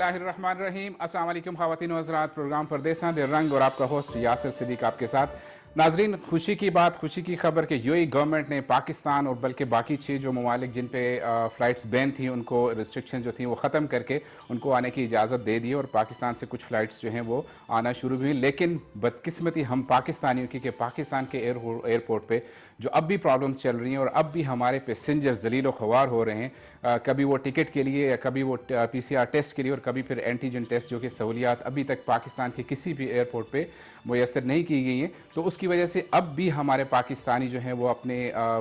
बिस्मिल्लाहिर्रहमानिर्रहीम। अस्सलाम वालेकुम ख़वातीन व हज़रात। प्रोग्राम परदेसां दे रंग और आपका होस्ट यासिर सिद्दीक आपके साथ। नाजरीन, खुशी की बात, खुशी की खबर कि यूएई गवर्नमेंट ने पाकिस्तान और बल्कि बाकी 6 जो ममालिक जिन पे फ़्लाइट्स बैन थी उनको रिस्ट्रिक्शन जो थी वो ख़त्म करके उनको आने की इजाज़त दे दी और पाकिस्तान से कुछ फ़्लाइट्स जो हैं वो आना शुरू हुई। लेकिन बदकिस्मती हम पाकिस्तानियों की कि पाकिस्तान के एयरपोर्ट पे जो अब भी प्रॉब्लम्स चल रही हैं और अब भी हमारे पैसेंजर जलील ख्वार हो रहे हैं, कभी वो टिकट के लिए या कभी वो पीसीआर टेस्ट के लिए और कभी फिर एंटीजन टेस्ट, जो कि सहूलियात अभी तक पाकिस्तान के किसी भी एयरपोर्ट पे मुयसर नहीं की गई हैं। तो उसकी वजह से अब भी हमारे पाकिस्तानी जो हैं वो अपने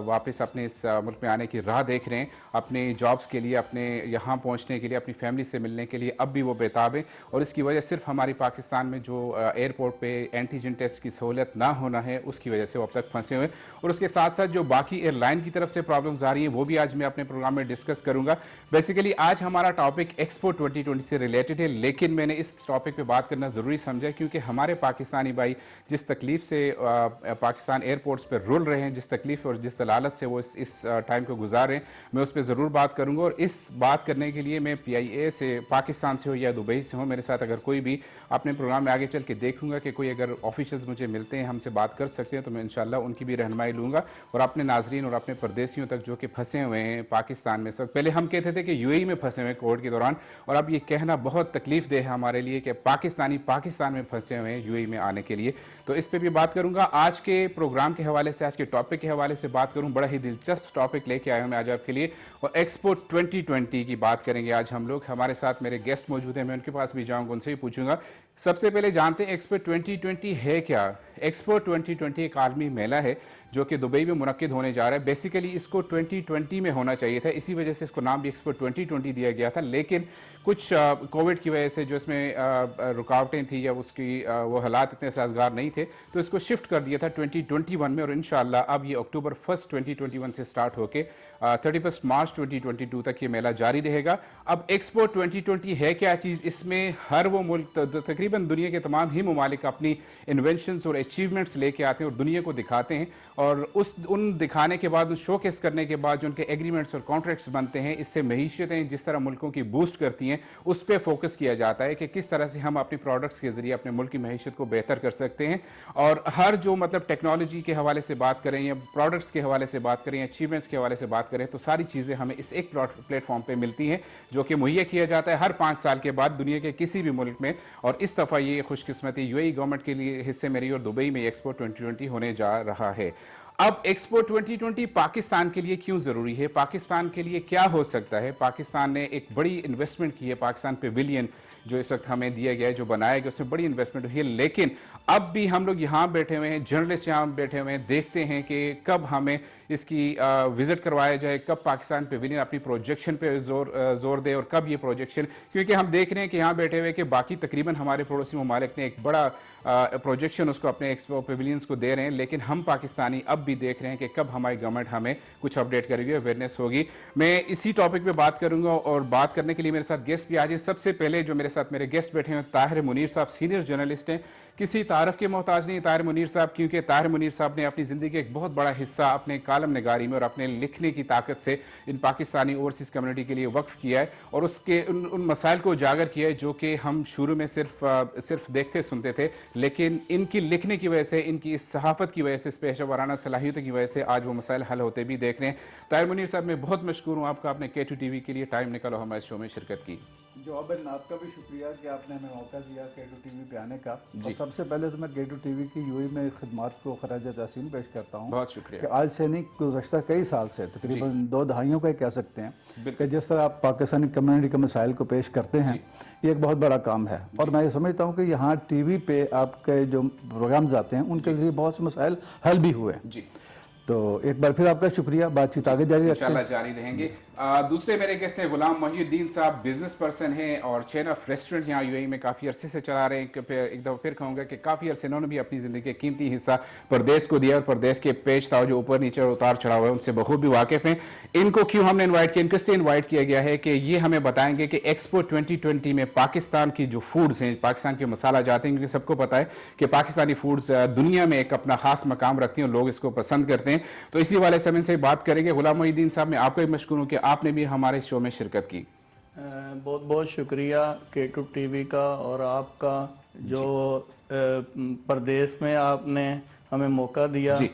वापस अपने इस मुल्क में आने की राह देख रहे हैं, अपने जॉब्स के लिए, अपने यहाँ पहुँचने के लिए, अपनी फैमिली से मिलने के लिए अब भी वो बेताब हैं। और इसकी वजह सिर्फ हमारी पाकिस्तान में जो एयरपोर्ट पे एंटीजन टेस्ट की सहूलियत ना होना है उसकी वजह से वो अब तक फंसे हुए। और उसके साथ साथ जो बाकी एयरलाइन की तरफ से प्रॉब्लम्स आ रही हैं वो भी आज मैं अपने प्रोग्राम में डिस्कस करूंगा। बेसिकली आज हमारा टॉपिक एक्सपो 2020 से रिलेटेड है, लेकिन मैंने इस टॉपिक पे बात करना ज़रूरी समझा क्योंकि हमारे पाकिस्तानी भाई जिस तकलीफ से पाकिस्तान एयरपोर्ट्स पर रुल रहे हैं, जिस तकलीफ और जिस सलालत से वो इस टाइम को गुजार रहे हैं, मैं उस पर ज़रूर बात करूँगा। और इस बात करने के लिए मैं PIA से, पाकिस्तान से हो या दुबई से हो, मेरे साथ अगर कोई भी अपने प्रोग्राम में आगे चल के देखूंगा कि कोई अगर ऑफिशियल्स मुझे मिलते हैं, हमसे बात कर सकते हैं, तो मैं इंशाल्लाह उनकी भी रहनुमाई लूँगा और अपने नाजरीन और अपने परदेसियों तक जो कि फंसे हुए हैं पाकिस्तान में। सब पहले हम कहते थे कि UAE में फंसे हुए हैं कोविड के दौरान, और अब ये कहना बहुत तकलीफ दे है हमारे लिए कि पाकिस्तानी पाकिस्तान में फंसे हुए हैं UAE में आने के लिए। तो इस पर भी बात करूंगा। आज के प्रोग्राम के हवाले से, आज के टॉपिक के हवाले से बात करूं, बड़ा ही दिलचस्प टॉपिक लेके आया हूं मैं आज आपके लिए, और एक्सपो 2020 की बात करेंगे आज हम लोग। हमारे साथ मेरे गेस्ट मौजूद हैं, मैं उनके पास भी जाऊंगा, उनसे भी पूछूंगा। सबसे पहले जानते हैं एक्सपो 2020 है क्या। एक्सपो 2020 एक आलमी मेला है जो कि दुबई में मुनक्किद होने जा रहा है। बेसिकली इसको 2020 में होना चाहिए था, इसी वजह से इसको नाम भी एक्सपो 2020 दिया गया था, लेकिन कुछ कोविड की वजह से जो इसमें रुकावटें थी या उसकी वो हालात इतने साजगार नहीं थे, तो इसको शिफ्ट कर दिया था 2021 में। और इंशाल्लाह अब ये अक्टूबर 1 2021 से स्टार्ट होके 31 मार्च 2022 तक ये मेला जारी रहेगा। अब एक्सपो 2020 है क्या चीज़, इसमें हर वो मुल्क, तकरीबन दुनिया के तमाम ही ममालिक अपनी इन्वेंशंस और अचीवमेंट्स लेके आते हैं और दुनिया को दिखाते हैं, और उन दिखाने के बाद, उन शोकेस करने के बाद जो उनके एग्रीमेंट्स और कॉन्ट्रैक्ट्स बनते हैं, इससे मईशतें जिस तरह मुल्कों की बूस्ट करती हैं उस पर फोकस किया जाता है कि किस तरह से हम अपने प्रोडक्ट्स के जरिए अपने मुल्क की मईशत को बेहतर कर सकते हैं। और हर जो मतलब टेक्नोलॉजी के हवाले से बात करें या प्रोडक्ट्स के हवाले से बात करें या अचीवमेंट्स के हवाले से बात करें, तो सारी चीज़ें हमें इस एक प्लेटफॉर्म पे मिलती हैं जो कि मुहैया किया जाता है हर 5 साल के बाद दुनिया के किसी भी मुल्क में। और इस दफ़ा ये खुशकिस्मती UAE गवर्नमेंट के लिए हिस्से में रही और दुबई में एक्सपो 2020 होने जा रहा है। अब एक्सपो 2020 पाकिस्तान के लिए क्यों ज़रूरी है, पाकिस्तान के लिए क्या हो सकता है। पाकिस्तान ने एक बड़ी इन्वेस्टमेंट की है, पाकिस्तान पेविलियन जो इस वक्त हमें दिया गया है, जो बनाया गया, उसमें बड़ी इन्वेस्टमेंट हुई है। लेकिन अब भी हम लोग यहाँ बैठे हुए हैं, जर्नलिस्ट यहाँ बैठे हुए हैं, देखते हैं कि कब हमें इसकी विजिट करवाया जाए, कब पाकिस्तान पेविलियन अपनी प्रोजेक्शन पे जोर दे और कब ये प्रोजेक्शन, क्योंकि हम देख रहे हैं कि यहाँ बैठे हुए कि बाकी तकरीबन हमारे पड़ोसी ममालिक ने एक बड़ा प्रोजेक्शन उसको अपने एक्सपो पेविलियंस को दे रहे हैं, लेकिन हम पाकिस्तानी अब भी देख रहे हैं कि कब हमारी गवर्नमेंट हमें कुछ अपडेट करेगी, अवेयरनेस होगी। मैं इसी टॉपिक पे बात करूंगा और बात करने के लिए मेरे साथ गेस्ट भी आज हैं। सबसे पहले जो मेरे साथ मेरे गेस्ट बैठे हैं, ताहिर मुनीर साहब, सीनियर जर्नलिस्ट हैं, किसी तारफ के मोहताज नहीं ताहिर मुनीर साहब, क्योंकि ताहिर मुनीर साहब ने अपनी ज़िंदगी का एक बहुत बड़ा हिस्सा अपने कालम नगारी में और अपने लिखने की ताकत से इन पाकिस्तानी ओवरसीज़ कम्युनिटी के लिए वक्फ किया है और उसके उन मसाइल को उजागर किया है जो कि हम शुरू में सिर्फ देखते सुनते थे, लेकिन इनकी लिखने की वजह से, इनकी इस सहाफ़त की वजह से, इस पेशा वाराना सलाहियतों की वजह से आज वो मसाइल हल होते भी देख रहे हैं। ताहिर मुनीर साहब, मैं बहुत मशकूर हूँ आपका, आपने K2 TV के लिए टाइम निकाला, हमारे शो में शिरकत की। जवाबन आपका भी शुक्रिया कि आपने हमें मौका दिया K2 TV पे आने का। और सबसे पहले तो मैं K2 TV की UAE में खिदमात को खराज तहसीन पेश करता हूँ। बहुत शुक्रिया। कि आज से नहीं, गुज़श्ता कई साल से, तकरीबन 2 दहाइयों का कह सकते हैं कि जिस तरह आप पाकिस्तानी कम्युनिटी के मसाइल को पेश करते हैं, ये एक बहुत बड़ा काम है। और मैं ये समझता हूँ कि यहाँ TV पे आपके जो प्रोग्राम्स आते हैं उनके जरिए बहुत से मसाइल हल भी हुए जी। तो एक बार फिर आपका शुक्रिया, बातचीत आगे जारी इंशाल्लाह जारी रहेंगे। दूसरे मेरे गेस्ट हैं गुलाम मोहिउद्दीन साहब, बिजनेस पर्सन हैं और चेन ऑफ रेस्टोरेंट यहाँ UAE में काफ़ी अरसे से चला रहे हैं। एक दफ़ा फिर कहूँगा कि काफ़ी अरसे इन्होंने भी अपनी ज़िंदगी का कीमती हिस्सा परदेश को दिया और परदेश के पेच था जो ऊपर नीचे उतार चढ़ाव है उनसे बखूबी वाकिफ़ हैं। इनको क्यों हमने इन्वाइट किया, इनको इसलिए इन्वाइट किया गया है कि ये हमें बताएंगे कि एक्सपो 2020 में पाकिस्तान की जो फूड्स हैं, पाकिस्तान के मसाला जाते हैं, क्योंकि सबको पता है कि पाकिस्तानी फूड्स दुनिया में एक अपना खास मकाम रखती हैं और लोग इसको पसंद करते हैं। तो इसी वाले समय से बात करेंगे। गुलाम मोहिउद्दीन साहब, मैं आपको भी मशकूर हूँ कि आपने भी हमारे शो में शिरकत की। बहुत बहुत शुक्रिया K2 टीवी का और आपका जो प्रदेश में आपने हमें मौका दिया जी,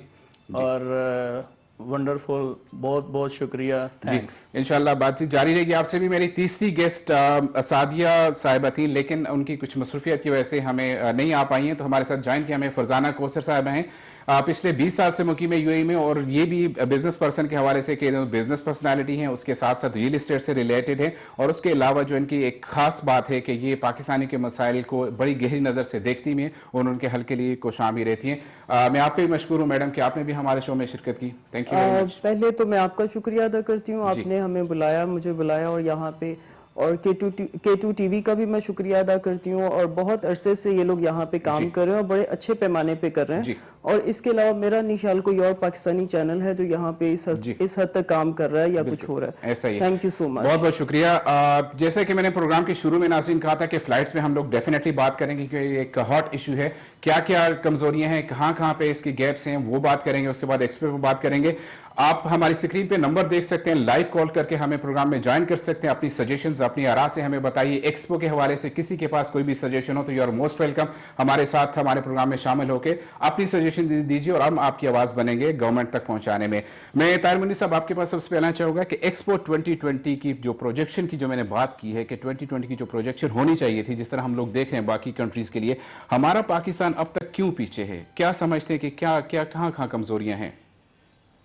और वंडरफुल, बहुत बहुत शुक्रिया, थैंक्स। इंशाल्लाह बातचीत जारी रहेगी। आपसे भी मेरी तीसरी गेस्ट सादिया साहिबा थी, लेकिन उनकी कुछ मसरूफियत की वजह से हमें नहीं आ पाई हैं, तो हमारे साथ ज्वाइन किया हमें फरजाना कोसर साहिबा हैं। पिछले 20 साल से मुकीम है यूएई में, और ये भी बिजनेस पर्सन के हवाले से कि बिजनेस पर्सनालिटी हैं, उसके साथ साथ रियल इस्टेट से रिलेटेड है, और उसके अलावा जो इनकी एक खास बात है कि ये पाकिस्तानी के मसाइल को बड़ी गहरी नज़र से देखती हैं और उनके हल के लिए कोशां भी रहती हैं। मैं आपको भी मशकूर हूँ मैडम कि आपने भी हमारे शो में शिरकत की, थैंक यू वेरी मच। पहले तो मैं आपका शुक्रिया अदा करती हूँ, आपने हमें बुलाया, मुझे बुलाया और यहाँ पे, और K2 टीवी का भी मैं शुक्रिया अदा करती हूँ। और बहुत अरसे से ये लोग यहाँ पे काम कर रहे हैं और बड़े अच्छे पैमाने पे कर रहे हैं। और इसके अलावा मेरा नहीं ख्याल कोई और पाकिस्तानी चैनल है जो यहाँ पे इस हद तक काम कर रहा है या कुछ हो रहा है। ऐसा ही, थैंक यू सो मच, बहुत बहुत शुक्रिया। जैसे कि मैंने प्रोग्राम के शुरू में नाज़रीन कहा था कि फ्लाइट्स में हम लोग डेफिनेटली बात करेंगे कि एक हॉट इशू है, क्या क्या कमजोरियां हैं, कहाँ कहाँ पे इसकी गैप्स हैं, वो बात करेंगे। उसके बाद एक्सपर्ट पर बात करेंगे। आप हमारी स्क्रीन पे नंबर देख सकते हैं, लाइव कॉल करके हमें प्रोग्राम में ज्वाइन कर सकते हैं। अपनी सजेशंस, अपनी आरा से हमें बताइए। एक्सपो के हवाले से किसी के पास कोई भी सजेशन हो तो यू आर मोस्ट वेलकम, हमारे साथ हमारे प्रोग्राम में शामिल होकर अपनी सजेशन दीजिए और हम आपकी आवाज बनेंगे गवर्नमेंट तक पहुंचाने में। मैं ताहिर मुन्नी साहब आपके पास सबसे पहला चाहूंगा कि एक्सपो 2020 की जो प्रोजेक्शन की जो मैंने बात की है कि 2020 की जो प्रोजेक्शन होनी चाहिए थी, जिस तरह हम लोग देख रहे हैं बाकी कंट्रीज के लिए, हमारा पाकिस्तान अब तक क्यों पीछे है? क्या समझते हैं कि क्या क्या कहाँ कहाँ कमजोरियां हैं?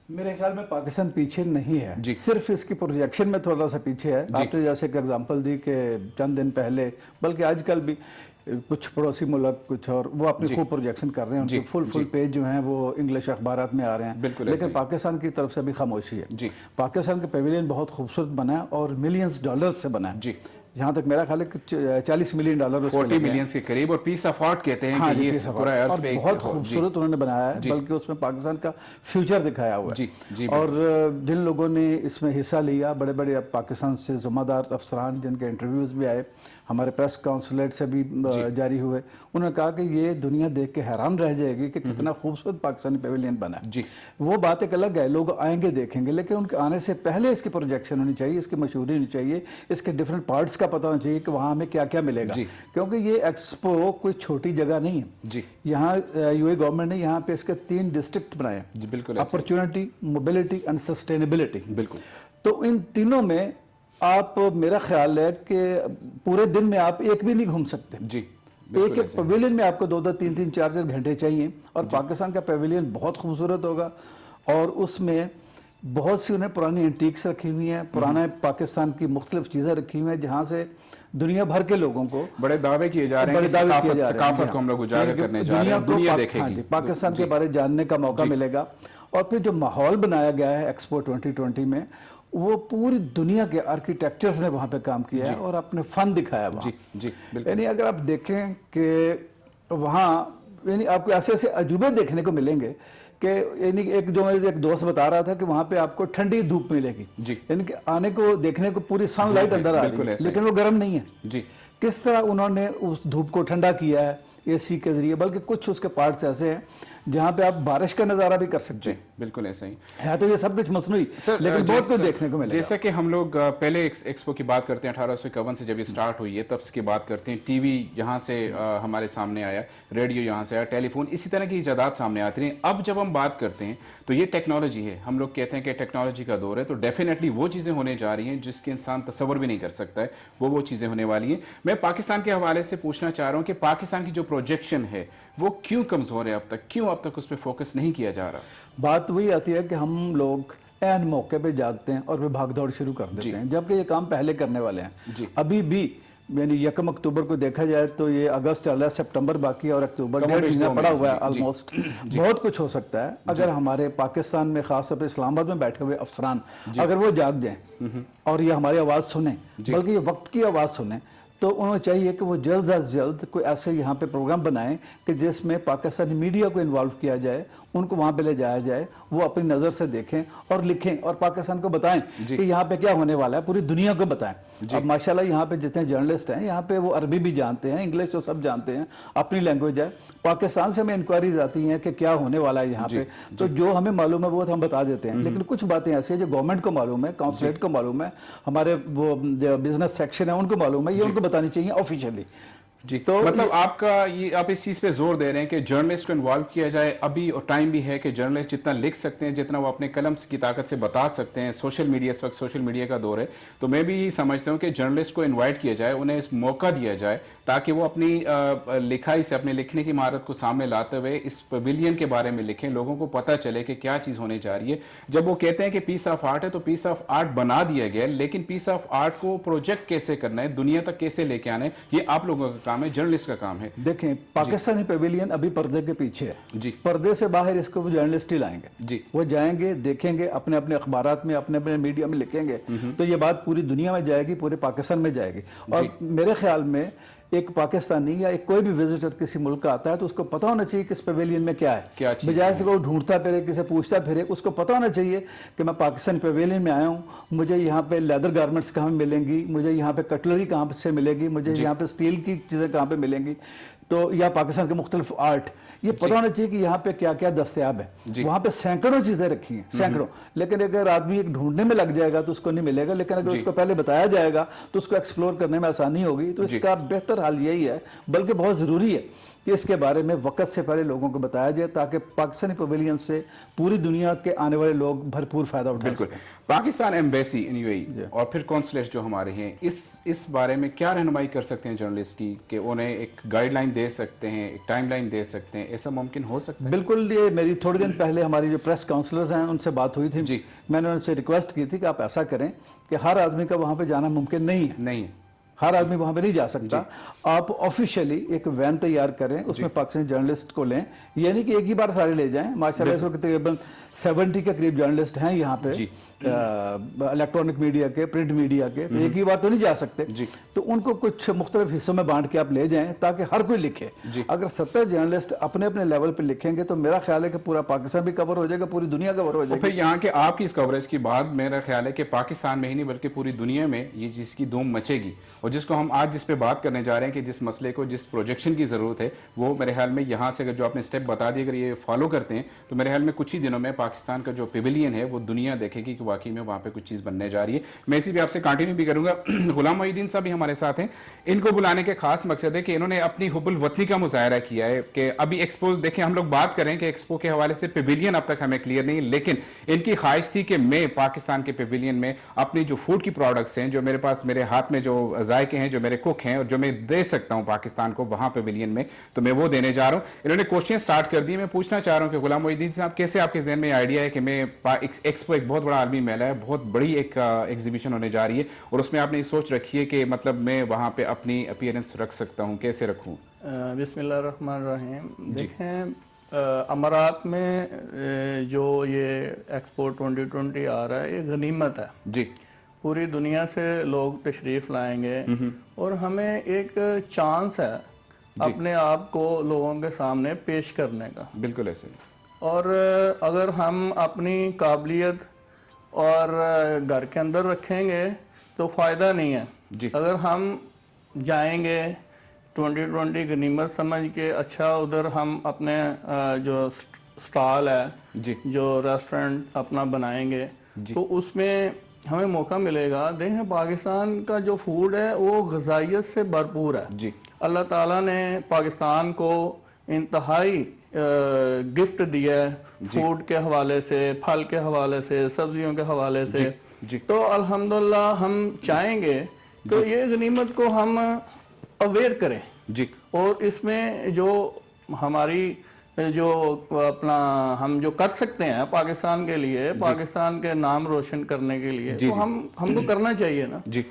मेरे ख्याल में पाकिस्तान पीछे नहीं है, सिर्फ इसकी प्रोजेक्शन में थोड़ा सा पीछे है। आपने जैसे एक एग्जांपल दी कि चंद दिन पहले, बल्कि आजकल भी कुछ पड़ोसी मुल्क कुछ और वो अपनी खूब प्रोजेक्शन कर रहे हैं, उनके फुल पेज जो हैं वो इंग्लिश अखबारात में आ रहे हैं, लेकिन पाकिस्तान की तरफ से भी खामोशी है। पाकिस्तान का पेविलियन बहुत खूबसूरत बना है और मिलियंस डॉलर्स से बना है। यहाँ तक मेरा ख्याल है कि $40 मिलियन 40 मिलियन के करीब, और पीस ऑफ आर्ट कहते हैं कि ये पूरा अर्थ पे बहुत खूबसूरत उन्होंने बनाया है, बल्कि उसमें पाकिस्तान का फ्यूचर दिखाया हुआ है। और जिन लोगों ने इसमें हिस्सा लिया, बड़े बड़े पाकिस्तान से ज़िम्मेदार अफसरान जिनके इंटरव्यूज़ भी आए, हमारे प्रेस काउंसलेट से भी जारी हुए, उन्होंने कहा कि ये दुनिया देख के हैरान रह जाएगी कि कितना खूबसूरत पाकिस्तानी पेविलियन बना है। वो बात एक अलग है, लोग आएंगे देखेंगे, लेकिन उनके आने से पहले इसकी प्रोजेक्शन होनी चाहिए, इसकी मशहूरी होनी चाहिए, इसके डिफरेंट पार्ट्स का पता होना चाहिए कि वहाँ हमें क्या क्या मिलेगा, क्योंकि ये एक्सपो कोई छोटी जगह नहीं है। यहाँ यूएई गवर्नमेंट ने यहाँ पे इसके 3 डिस्ट्रिक्ट बनाए, अपॉर्चुनिटी, मोबिलिटी एंड सस्टेनेबिलिटी। बिल्कुल, तो इन तीनों में आप, मेरा ख्याल है कि पूरे दिन में आप एक भी नहीं घूम सकते। एक एक पवेलियन में आपको 2-2, 3-3, 4-4 घंटे चाहिए। और पाकिस्तान का पवेलियन बहुत खूबसूरत होगा और उसमें बहुत सी उन्हें पुरानी एंटीक्स रखी हुई हैं, पुराने पाकिस्तान की मुख्तलिफ चीज़ें रखी हुई हैं, जहाँ से दुनिया भर के लोगों को बड़े दावे किए जा रहे हैं, सकाफत को हम लोग उजागर करने जा रहे हैं, दुनिया देखेगी, पाकिस्तान के बारे जानने का मौका मिलेगा। और फिर जो माहौल बनाया गया है एक्सपो 2020 में, वो पूरी दुनिया के आर्किटेक्चर्स ने वहाँ पे काम किया है और अपने फन दिखाया वहाँ। यानी अगर आप देखें कि वहाँ यानी आपको ऐसे ऐसे अजूबे देखने को मिलेंगे कि यानी एक दोस्त बता रहा था कि वहाँ पे आपको ठंडी धूप मिलेगी, यानी कि आने को देखने को पूरी सनलाइट अंदर आ रही है, लेकिन वो गर्म नहीं है। किस तरह उन्होंने उस धूप को ठंडा किया है एसी के जरिए, बल्कि कुछ उसके पार्ट्स ऐसे हैं जहाँ पे आप बारिश का नजारा भी कर सकते हैं। बिल्कुल ऐसा ही है, तो ये सब कुछ मसनूई, लेकिन बहुत कुछ देखने को मिलेगा। जैसा कि हम लोग पहले एक्सपो की बात करते हैं 1851 से जब ये स्टार्ट हुई है तब की बात करते हैं। टीवी यहाँ से हमारे सामने आया, रेडियो यहाँ से आया, टेलीफोन, इसी तरह की इजादात सामने आती रही। अब जब हम बात करते हैं तो ये टेक्नोलॉजी है, हम लोग कहते हैं कि टेक्नोलॉजी का दौर है, तो डेफिनेटली वो चीज़ें होने जा रही हैं जिसके इंसान तस्वर भी नहीं कर सकता है, वो चीज़ें होने वाली हैं। मैं पाकिस्तान के हवाले से पूछना चाह रहा हूँ कि पाकिस्तान की जो प्रोजेक्शन है वो क्यों कमज़ोर है, क्यों अब तक उस पर फोकस नहीं किया जा रहा? बात वही आती है कि हम लोग ऐन मौके पे जागते हैं और वे भाग दौड़ शुरू कर देते हैं, जबकि ये काम पहले करने वाले हैं। अभी भी यानी 1 अक्टूबर को देखा जाए तो ये अगस्त चल रहा है, सितंबर बाकी है और अक्टूबर 1.5 महीना पड़ा हुआ है ऑलमोस्ट। बहुत कुछ हो सकता है अगर हमारे पाकिस्तान में खासतौर पर इस्लामाबाद में बैठे हुए अफसरान अगर वो जाग जाएं और ये हमारी आवाज़ सुने, बल्कि ये वक्त की आवाज़ सुने, तो उन्हें चाहिए कि वो जल्द अज जल्द कोई ऐसे यहाँ पे प्रोग्राम बनाएं कि जिसमें पाकिस्तानी मीडिया को इन्वॉल्व किया जाए, उनको वहाँ पे ले जाया जाए, वो अपनी नज़र से देखें और लिखें और पाकिस्तान को बताएं कि यहाँ पे क्या होने वाला है, पूरी दुनिया को बताएं। अब माशाल्लाह यहाँ पे जितने जर्नलिस्ट हैं यहाँ पे वो अरबी भी जानते हैं, इंग्लिश तो सब जानते हैं, अपनी लैंग्वेज है, पाकिस्तान से हमें इंक्वायरीज आती हैं कि क्या होने वाला है यहाँ पे, तो जो हमें मालूम है वो हम बता देते हैं, लेकिन कुछ बातें ऐसी हैं जो गवर्नमेंट को मालूम है, कॉन्सुलेट को मालूम है, हमारे वो जो बिजनेस सेक्शन है उनको मालूम है, ये उनको बतानी चाहिए ऑफिशियली। जी, तो मतलब आपका ये आप इस चीज पे जोर दे रहे हैं कि जर्नलिस्ट को इन्वॉल्व किया जाए अभी, और टाइम भी है कि जर्नलिस्ट जितना लिख सकते हैं, जितना वो अपने कलम की ताकत से बता सकते हैं। सोशल मीडिया, इस वक्त सोशल मीडिया का दौर है, तो मैं भी यही समझता हूँ कि जर्नलिस्ट को इन्वाइट किया जाए, उन्हें इस मौका दिया जाए ताकि वो अपनी लिखाई से, अपने लिखने की महारत को सामने लाते हुए इस पवेलियन के बारे में लिखें, लोगों को पता चले कि क्या चीज़ होने जा रही है। जब वो कहते हैं कि पीस ऑफ आर्ट है, तो पीस ऑफ आर्ट बना दिया गया है, लेकिन पीस ऑफ आर्ट को प्रोजेक्ट कैसे करना है, दुनिया तक कैसे लेके आना है, ये आप लोगों का काम है, जर्नलिस्ट का काम है। देखें, पाकिस्तानी पवेलियन अभी पर्दे के पीछे है जी, पर्दे से बाहर इसको वो जर्नलिस्ट ही लाएंगे जी, वो जाएंगे, देखेंगे, अपने अपने अखबारात में, अपने अपने मीडिया में लिखेंगे, तो ये बात पूरी दुनिया में जाएगी, पूरे पाकिस्तान में जाएगी। और मेरे ख्याल में एक पाकिस्तानी या एक कोई भी विजिटर किसी मुल्क का आता है तो उसको पता होना चाहिए कि इस पवेलियन में क्या है, बजाय से वो ढूंढता फिरे, किसी पूछता फिरे। उसको पता होना चाहिए कि मैं पाकिस्तानी पवेलियन में आया हूँ, मुझे यहाँ पे लेदर गारमेंट्स कहाँ मिलेंगी, मुझे यहाँ पे कटलरी कहाँ से मिलेगी, मुझे यहाँ पे स्टील की चीज़ें कहाँ पे मिलेंगी, तो या पाकिस्तान के मुख्तलिफ आर्ट, ये पता होना चाहिए कि यहाँ पे क्या क्या दस्तयाब है। वहाँ पे सैकड़ों चीज़ें रखी हैं, सैकड़ों, लेकिन अगर आदमी एक ढूंढने में लग जाएगा तो उसको नहीं मिलेगा, लेकिन अगर उसको पहले बताया जाएगा तो उसको एक्सप्लोर करने में आसानी होगी। तो इसका बेहतर हाल यही है, बल्कि बहुत ज़रूरी है कि इसके बारे में वक्त से पहले लोगों को बताया जाए, ताकि पाकिस्तानी पवेलियन से पूरी दुनिया के आने वाले लोग भरपूर फायदा उठा सकें। पाकिस्तान एम्बेसी इन यूएई और फिर कॉन्सुलेट जो हमारे हैं, इस बारे में क्या रहनुमाई कर सकते हैं जर्नलिस्ट की, कि उन्हें एक गाइडलाइन दे सकते हैं, एक टाइमलाइन दे सकते हैं, ऐसा मुमकिन हो सकता है? बिल्कुल। ये मेरी थोड़े दिन पहले हमारी जो प्रेस काउंसलर्स हैं उनसे बात हुई थी जी, मैंने उनसे रिक्वेस्ट की थी कि आप ऐसा करें कि हर आदमी का वहाँ पे जाना मुमकिन नहीं है, हर आदमी वहां पे नहीं जा सकता। आप ऑफिशियली एक वैन तैयार करें, उसमें पाकिस्तानी जर्नलिस्ट को लें, यानी कि एक ही बार सारे ले जाएं। माशाल्लाह इस वक्त तकरीबन 70 के करीब जर्नलिस्ट हैं यहाँ पे, इलेक्ट्रॉनिक मीडिया के, प्रिंट मीडिया के, तो एक ही बार तो नहीं जा सकते, तो उनको कुछ मुख्तलिफ हिस्सों में बांट के आप ले जाएं ताकि हर कोई लिखे। अगर 70 जर्नलिस्ट अपने अपने लेवल पे लिखेंगे तो मेरा ख्याल है कि पूरा पाकिस्तान भी कवर हो जाएगा, पूरी दुनिया कवर हो जाएगी। फिर यहाँ के आपकी इस कवरेज के बाद मेरा ख्याल है कि पाकिस्तान में ही नहीं बल्कि पूरी दुनिया में ये चीज़ की धूम मचेगी, और जिसको हम आज जिस पे बात करने जा रहे हैं कि जिस मसले को, जिस प्रोजेक्शन की ज़रूरत है, वो मेरे ख्याल में यहाँ से अगर जो आपने स्टेप बता दिए अगर ये फॉलो करते हैं तो मेरे ख्याल में कुछ ही दिनों में पाकिस्तान का जो पेविलियन है वो दुनिया देखेगी कि वाकई में वहाँ पे कुछ चीज़ बनने जा रही है। मैं इसी भी आपसे कंटिन्यू भी करूँगा। गुलाम मोहिउद्दीन साहब भी हमारे साथ हैं। इनको बुलाने के खास मकसद है कि इन्होंने अपनी हुब्बुल वतनी का मुजाहरा किया है कि अभी एक्सपो, देखें हम लोग बात करें कि एक्सपो के हवाले से पेविलियन अब तक हमें क्लियर नहीं, लेकिन इनकी ख्वाहिश थी कि मैं पाकिस्तान के पेविलियन में अपनी जो फूड की प्रोडक्ट्स हैं, जो मेरे पास मेरे हाथ में जो जायके हैं, जो मेरे कुक हैं और जो मैं दे सकता हूं पाकिस्तान को वहां पेविलियन में, तो मैं वो देने जा रहा हूं। इन्होंने क्वेश्चन स्टार्ट कर दी। मैं पूछना चाह रहा हूं कि गुलाम मोहिउद्दीन साहब, कैसे आपके जहन में आइडिया है कि मैं एक्सपो एक बहुत बड़ा आलमी मेला है, बहुत बड़ी एक एग्जीबिशन होने जा रही है, और उसमें आपने सोच रखी है कि मतलब मैं वहां पे अपनी अपीयरेंस रख सकता हूं, कैसे रखूं? बिस्मिल्लाहिर्रहमानिर्रहीम। देखें, अमारात में जो ये एक्सपो 2020 आ रहा है, ये गनीमत है जी। पूरी दुनिया से लोग तशरीफ लाएंगे और हमें एक चांस है अपने आप को लोगों के सामने पेश करने का। बिल्कुल ऐसे। और अगर हम अपनी काबिलियत और घर के अंदर रखेंगे तो फ़ायदा नहीं है जी। अगर हम जाएंगे 2020 गनीमत समझ के, अच्छा उधर हम अपने जो स्टॉल है जी, जो रेस्टोरेंट अपना बनाएंगे, तो उसमें हमें मौका मिलेगा। देखें, पाकिस्तान का जो फूड है वो ग़िज़ाइयत से भरपूर है जी। अल्लाह ताला ने पाकिस्तान को इंतहाई गिफ्ट दिया है, फूड के हवाले से, फल के हवाले से, सब्जियों के हवाले से जी। तो अल्हम्दुलिल्लाह हम चाहेंगे तो ये गनीमत को हम अवेयर करें जी। और इसमें जो हमारी जो अपना हम जो कर सकते हैं पाकिस्तान के लिए, पाकिस्तान के नाम रोशन करने के लिए, तो हमको करना चाहिए ना जी।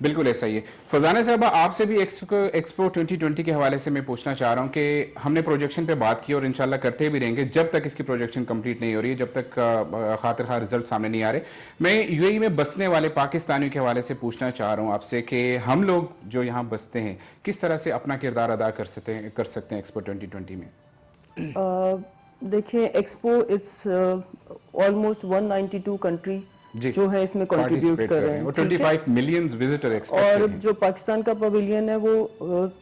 बिल्कुल ऐसा ही है। फरजाना साहब, आपसे भी एक्सपो 2020 के हवाले से मैं पूछना चाह रहा हूं कि हमने प्रोजेक्शन पे बात की और इंशाल्लाह करते भी रहेंगे जब तक इसकी प्रोजेक्शन कंप्लीट नहीं हो रही है, जब तक खातिर रिजल्ट सामने नहीं आ रहे। मैं यूएई में बसने वाले पाकिस्तानियों के हवाले से पूछना चाह रहा हूँ आपसे कि हम लोग जो यहाँ बसते हैं किस तरह से अपना किरदार अदा कर सकते हैं एक्सपो 2020 में? देखिए, एक्सपो इट्स ऑलमोस्ट 192 कंट्री जो है इसमें कंट्रीब्यूट कर रहे हैं। और 25 मिलियन विजिटर और एक्सपेक्टेड हैं। जो पाकिस्तान का पवेलियन है वो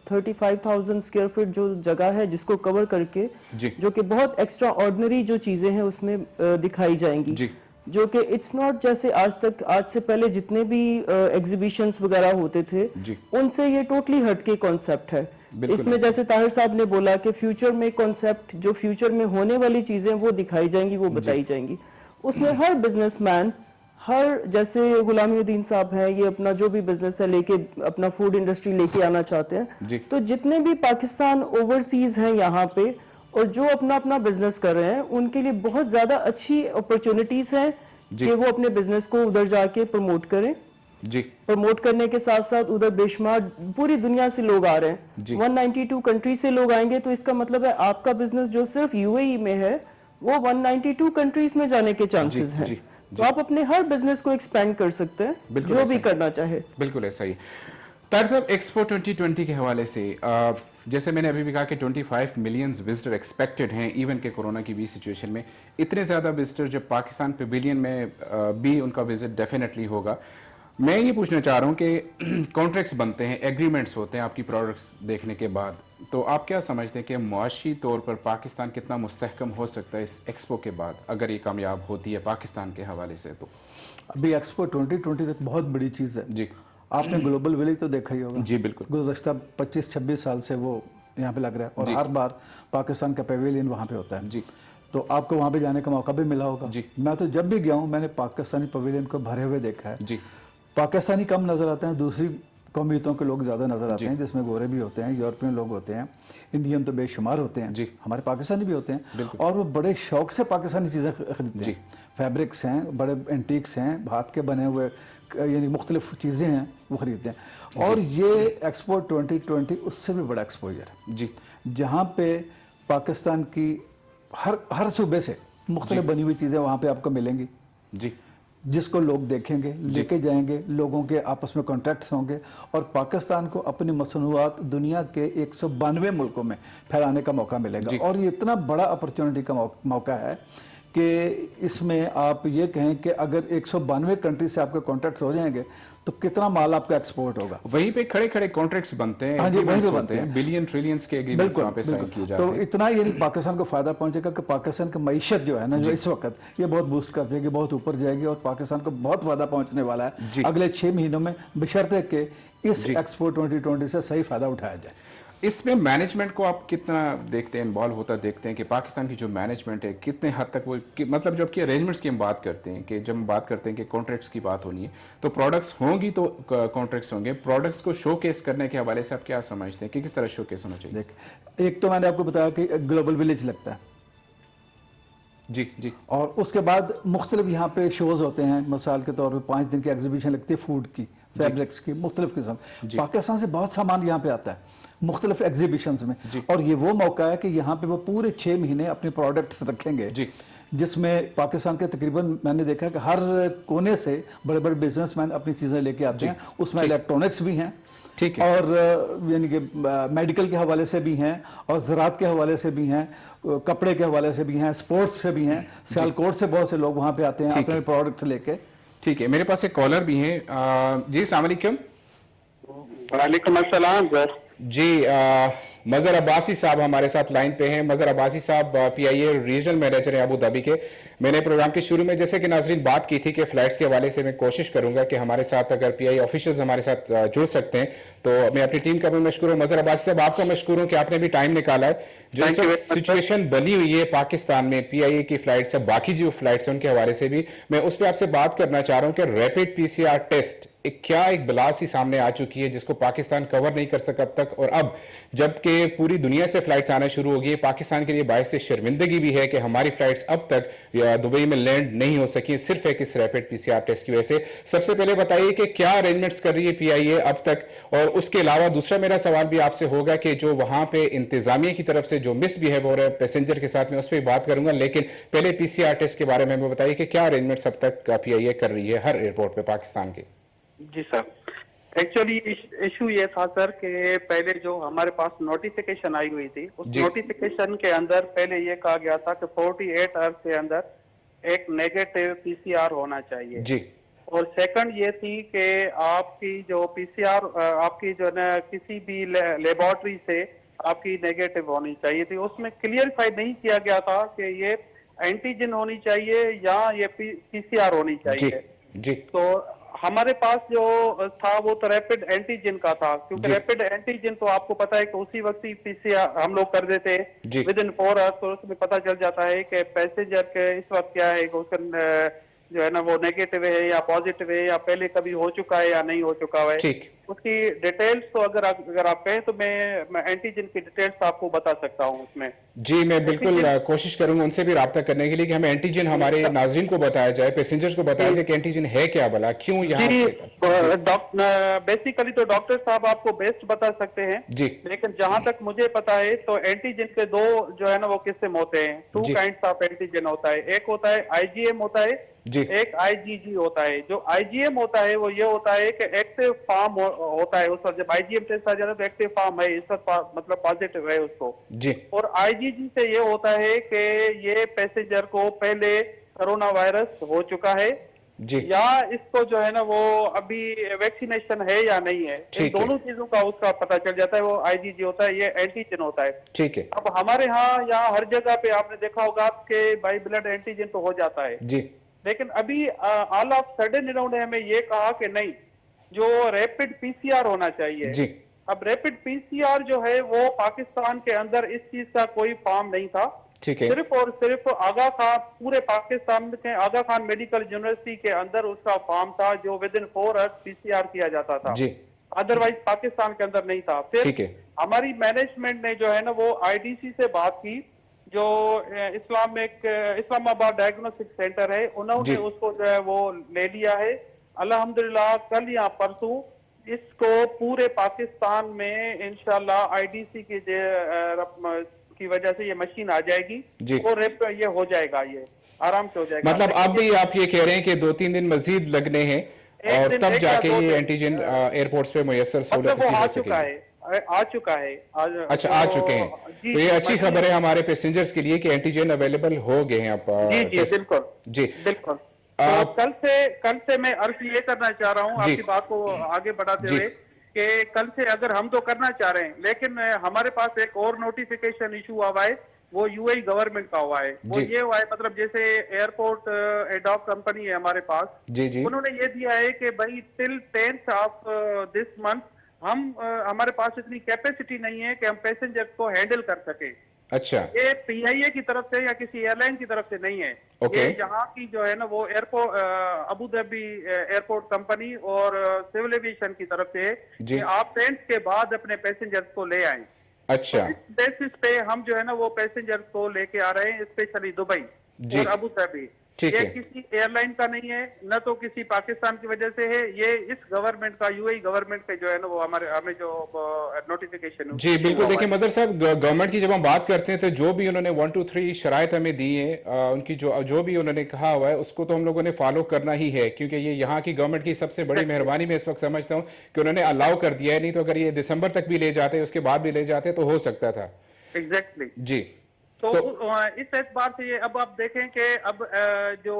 35,000 स्क्वायर फीट जो जगह है जिसको कवर करके जी। जो कि बहुत एक्स्ट्रा ऑर्डिनरी जो चीजें हैं उसमें दिखाई जाएंगी जी। जो कि इट्स नॉट जैसे आज से पहले जितने भी एग्जीबिशंस वगैरह होते थे जी। उनसे ये टोटली हटके कॉन्सेप्ट है। बिल्कुल इसमें जैसे ताहिर साहब ने बोला कि फ्यूचर में कॉन्सेप्ट जो फ्यूचर में होने वाली चीजें वो दिखाई जाएंगी, वो बताई जाएंगी। उसमें हर बिजनेसमैन, हर जैसे गुलामुद्दीन साहब हैं, ये अपना जो भी बिजनेस है लेके अपना फूड इंडस्ट्री लेके आना चाहते जी। हैं, तो जितने भी पाकिस्तान ओवरसीज हैं यहाँ पे और जो अपना अपना बिजनेस कर रहे हैं उनके लिए बहुत ज्यादा अच्छी अपॉर्चुनिटीज हैं कि वो अपने बिजनेस को उधर जाके प्रमोट करें। जी। प्रमोट करने के साथ साथ उधर बेशुमार पूरी दुनिया से लोग आ रहे जी। हैं, 192 कंट्री से लोग आएंगे, तो इसका मतलब है आपका बिजनेस जो सिर्फ यूएई में है वो 192 कंट्रीज में जाने के चांसेस हैं। जी। तो आप अपने हर बिजनेस को एक्सपेंड कर सकते हैं जो भी करना चाहे। बिल्कुल ऐसा ही। ताहिर साहब, एक्सपो 2020 के हवाले से जैसे मैंने अभी भी कहा कि 25 मिलियन विजिटर एक्सपेक्टेड हैं इवन के कोरोना की भी सिचुएशन में। इतने ज़्यादा विजिटर जब पाकिस्तान पवेलियन में भी उनका विजिट डेफिनेटली होगा। मैं ये पूछना चाह रहा हूँ कि कॉन्ट्रैक्ट्स बनते हैं, एग्रीमेंट्स होते हैं आपकी प्रोडक्ट्स देखने के बाद, तो आप क्या समझते हैं कि मुआशी तौर पर पाकिस्तान कितना मुस्तहकम हो सकता है इस एक्सपो के बाद अगर ये कामयाब होती है पाकिस्तान के हवाले से? तो अभी एक्सपो 2020 एक बहुत बड़ी चीज़ है जी। आपने ग्लोबल विलेज तो देखा ही होगा। जी बिल्कुल। गुज़श्ता 25-26 साल से वो यहाँ पे लग रहा है और हर बार पाकिस्तान का पवेलियन वहाँ पे होता है। जी। तो आपको वहाँ पे जाने का मौका भी मिला होगा। जी। मैं तो जब भी गया हूँ मैंने पाकिस्तानी पवेलियन को भरे हुए देखा है। जी। पाकिस्तानी कम नज़र आते हैं, दूसरी कौमियतों के लोग ज़्यादा नज़र आते हैं, जिसमें गोरे भी होते हैं, यूरोपियन लोग होते हैं, इंडियन तो बेशुमार होते हैं जी। हमारे पाकिस्तानी भी होते हैं और वो बड़े शौक से पाकिस्तानी चीज़ें खरीदते हैं। फैब्रिक्स हैं, बड़े एंटीक्स हैं, हाथ के बने हुए यानी मुख्तलिफ चीज़ें हैं वो खरीदते हैं। और ये एक्सपो 2020 उससे भी बड़ा एक्सपोजर है जी, जहाँ पे पाकिस्तान की हर सूबे से मुख्तलिफ बनी हुई चीज़ें वहाँ पे आपको मिलेंगी जी, जिसको लोग देखेंगे, लेके जाएंगे, लोगों के आपस में कॉन्टैक्ट्स होंगे और पाकिस्तान को अपनी मसनूआत दुनिया के 192 मुल्कों में फैलाने का मौका मिलेगा। और ये इतना बड़ा अपॉर्चुनिटी का मौका है कि इसमें आप ये कहें कि अगर 192 कंट्री से आपके कॉन्ट्रैक्ट्स हो जाएंगे तो कितना माल आपका एक्सपोर्ट होगा। वहीं पे खड़े खड़े कॉन्ट्रैक्ट्स बनते हैं। हाँ जी, वहीं पे बनते हैं, बिलियन ट्रिलियंस के एग्रीमेंट्स वहाँ पे साइन किए जाते तो हैं। इतना ये पाकिस्तान को फायदा पहुंचेगा कि पाकिस्तान की मईशत जो है ना, जो इस वक्त ये बहुत बूस्ट कर जाएगी, बहुत ऊपर जाएगी और पाकिस्तान को बहुत फायदा पहुंचने वाला है अगले 6 महीनों में, बशर्ते कि इस एक्सपो 2020 से सही फायदा उठाया जाए। इसमें मैनेजमेंट को आप कितना देखते हैं, इन्वॉल्व होता देखते हैं कि पाकिस्तान की जो मैनेजमेंट है कितने हद तक वो मतलब जब कि अरेंजमेंट्स की हम बात करते हैं कि जब हम बात करते हैं कि कॉन्ट्रैक्ट्स की बात होनी है तो प्रोडक्ट्स होंगी तो कॉन्ट्रैक्ट्स होंगे। प्रोडक्ट्स को शोकेस करने के हवाले से आप क्या समझते हैं कि किस तरह शोकेस होना चाहिए? देख, एक तो मैंने आपको बताया कि ग्लोबल विलेज लगता है जी जी, और उसके बाद मुख्तलिफ यहाँ पे शोज होते हैं, मिसाल के तौर पर 5 दिन की एग्जीबिशन लगती है फूड की, फैब्रिक्स की, मुख्तलिफ किस्म। पाकिस्तान से बहुत सामान यहाँ पे आता है मुख्तलिफ एग्जीबिशंस में और ये वो मौका है कि यहाँ पे वो पूरे 6 महीने अपने प्रोडक्ट्स रखेंगे जिसमें पाकिस्तान के तकरीबन मैंने देखा कि हर कोने से बड़े बड़े बिजनेसमैन अपनी चीज़ें लेके आते हैं। उसमें इलेक्ट्रॉनिक्स भी हैं, ठीक है, और यानी कि मेडिकल के हवाले से भी हैं और ज़राअत के हवाले से भी हैं, कपड़े के हवाले से भी हैं, स्पोर्ट्स से भी हैं। सियालकोट से बहुत से लोग वहाँ पे आते हैं अपने प्रोडक्ट्स लेके। ठीक है, मेरे पास एक कॉलर भी हैं। जी अस्सलाम वालेकुम। वालेकुम अस्सलाम सर। जी, मज़हर अब्बासी साहब हमारे साथ लाइन पे हैं। मज़हर अब्बासी साहब PIA रीजनल मैनेजर हैं अबू धाबी के। मैंने प्रोग्राम के शुरू में जैसे कि नाजरीन बात की थी कि फ्लाइट्स के हवाले से मैं कोशिश करूंगा कि हमारे साथ अगर PIA ऑफिशियल्स हमारे साथ जुड़ सकते हैं तो मैं अपनी टीम का भी मशकूर हूँ। मज़हर अब्बासी साहब आपका मशकूर हूँ कि आपने भी टाइम निकाला है। जो सिचुएशन बनी हुई है पाकिस्तान में PIA की फ्लाइट से, बाकी जो फ्लाइट्स हैं उनके हवाले से भी मैं उस पर आपसे बात करना चाह रहा हूँ कि रैपिड PCR टेस्ट क्या एक बला सी सामने आ चुकी है जिसको पाकिस्तान कवर नहीं कर सका अब तक, और अब जबकि पूरी दुनिया से फ्लाइट्स आना शुरू हो गई है, पाकिस्तान के लिए बायस से शर्मिंदगी भी है कि हमारी फ्लाइट्स अब तक दुबई में लैंड नहीं हो सकी सिर्फ एक इस रैपिड PCR टेस्ट की वजह से। सबसे पहले बताइए कि क्या अरेंजमेंट्स कर रही है PIA अब तक, और उसके अलावा दूसरा मेरा सवाल भी आपसे होगा कि जो वहां पे इंतजामिया की तरफ से जो मिसबिहेव हो रहा है पैसेंजर के साथ में उस पर बात करूंगा, लेकिन पहले PCR टेस्ट के बारे में बताइए कि क्या अरेंजमेंट्स अब तक PIA कर रही है हर एयरपोर्ट पे पाकिस्तान के। जी सर, एक्चुअली इशू ये था सर कि पहले जो हमारे पास नोटिफिकेशन आई हुई थी उस नोटिफिकेशन के अंदर पहले ये कहा गया था कि 48 आवर्स के अंदर एक नेगेटिव पीसीआर होना चाहिए जी और सेकंड ये थी कि आपकी जो पीसीआर आपकी जो ना किसी भी लेबोरेटरी से आपकी नेगेटिव होनी चाहिए थी। उसमें क्लियरफाई नहीं किया गया था कि ये एंटीजन होनी चाहिए या ये पीसीआर होनी जी चाहिए। जी तो हमारे पास जो था वो तो रैपिड एंटीजन का था, क्योंकि जी। रैपिड एंटीजन तो आपको पता है कि उसी वक्त ही पीसीआर हम लोग कर देते जी। हैं विद इन 4 आवर्स, तो उसमें पता चल जाता है कि पैसेंजर के इस वक्त क्या है कि उसका जो है ना वो नेगेटिव है या पॉजिटिव है या पहले कभी हो चुका है या नहीं हो चुका है। ठीक। उसकी डिटेल्स तो अगर आप कहें तो मैं एंटीजन की डिटेल्स आपको बता सकता हूँ उसमें। जी मैं बिल्कुल कोशिश करूंगा उनसे भी रब्ता करने के लिए कि हमें एंटीजन हमारे नाजरीन को बताया जाए, पैसेंजर्स को बताया जाए कि एंटीजन है क्या भला, क्यों यहाँ जी पे। बेसिकली तो डॉक्टर साहब आपको बेस्ट बता सकते हैं जी लेकिन जहां तक मुझे पता है तो एंटीजन के दो जो है ना वो किस्म होते हैं, 2 जी। काइंड्स ऑफ एंटीजन होता है। एक होता है आईजीएम होता है, जी एक आईजीजी होता है। जो आईजीएम होता है वो ये होता है कि एक्टिव फॉर्म होता है, उस वक्त जब आईजीएम टेस्ट आ जाता है तो एक्टिव फॉर्म है, इस वक्त मतलब पॉजिटिव है उसको। जी और आईजीजी से ये होता है कि ये पैसेंजर को पहले कोरोना वायरस हो चुका है जी या इसको जो है ना वो अभी वैक्सीनेशन है या नहीं है। इन ठीक है। दोनों चीजों का उसका पता चल जाता है, वो आईजीजी होता है, ये एंटीजन होता है। ठीक है। अब हमारे यहाँ हर जगह पे आपने देखा होगा कि बाई ब्लड एंटीजन तो हो जाता है, जी लेकिन अभी ऑल ऑफ सडन इन्होंने हमें ये कहा कि नहीं, जो रैपिड पीसीआर होना चाहिए। जी अब रैपिड पीसीआर जो है वो पाकिस्तान के अंदर इस चीज का कोई फॉर्म नहीं था। ठीक है। सिर्फ और सिर्फ आगा खान, पूरे पाकिस्तान के आगा खान मेडिकल यूनिवर्सिटी के अंदर उसका फॉर्म था जो विद इन 4 आवर्स पीसीआर किया जाता था। जी अदरवाइज पाकिस्तान के अंदर नहीं था। फिर ठीक है। हमारी मैनेजमेंट ने जो है ना वो आईडीसी से बात की, जो इस्लामाबाद डायग्नोस्टिक सेंटर है, उन्होंने जी। उसको जो है वो ले लिया है। अल्हम्दुलिल्लाह कल या परसों इसको पूरे पाकिस्तान में इंशाल्लाह आईडीसी की वजह से ये मशीन आ जाएगी जी। और ये हो जाएगा, ये आराम से हो जाएगा। मतलब अब भी आप ये कह रहे हैं कि 2-3 दिन मजीद लगने हैं एक और दिन, तब एक या जाके दो ये दिन, एंटीजन एयरपोर्ट्स पे मुयस्सर सहूलत मतलब वो इसकी आ हो चुका सकेगी। है, आ चुका है अच्छा आ चुके हैं, जी, तो ये अच्छी मशीन- खबर है हमारे पैसेंजर्स के लिए कि एंटीजन अवेलेबल हो गए हैं आप जी जी टेस्ट। बिल्कुल जी बिल्कुल। तो कल से मैं अर्ज ये करना चाह रहा हूँ जी। आपकी बात को आगे बढ़ाते जी। हुए कि कल से अगर हम तो करना चाह रहे हैं, लेकिन हमारे पास एक और नोटिफिकेशन इशू हुआ है, वो यूएई गवर्नमेंट का हुआ है। वो जी। ये हुआ है, मतलब जैसे एयरपोर्ट एडॉक कंपनी है हमारे पास, जी जी उन्होंने ये दिया है कि भाई till 10th of this month हमारे पास इतनी कैपेसिटी नहीं है कि हम पैसेंजर को हैंडल कर सके। अच्छा ये पीआईए की तरफ से या किसी एयरलाइन की तरफ से नहीं है। ओके। ये यहाँ की जो है ना वो airport Abu Dhabi airport company और सिविल एविएशन की तरफ से है जी। कि आप 10th के बाद अपने पैसेंजर्स को ले आए। अच्छा इस बेसिस पे हम जो है ना वो पैसेंजर्स को लेके आ रहे हैं, स्पेशली दुबई जी। और अबू धाबी। ठीक ये है। किसी एयरलाइन का नहीं है, न तो किसी पाकिस्तान की वजह से है, ये इस गवर्नमेंट का, यूएई गवर्नमेंट का जो है ना वो हमें जो नोटिफिकेशन। जी बिल्कुल। देखिए मदर साहब, गवर्नमेंट की जब हम बात करते हैं तो जो भी उन्होंने 1 2 3 शराइत हमें दी है, उनकी जो भी उन्होंने कहा हुआ है उसको तो हम लोगों ने फॉलो करना ही है, क्योंकि ये यहाँ की गवर्नमेंट की सबसे बड़ी मेहरबानी मैं इस वक्त समझता हूँ कि उन्होंने अलाउ कर दिया है। नहीं तो अगर ये दिसंबर तक भी ले जाते, उसके बाद भी ले जाते तो हो सकता था। एग्जैक्टली। जी तो इस एतबार से ये अब आप देखें कि अब जो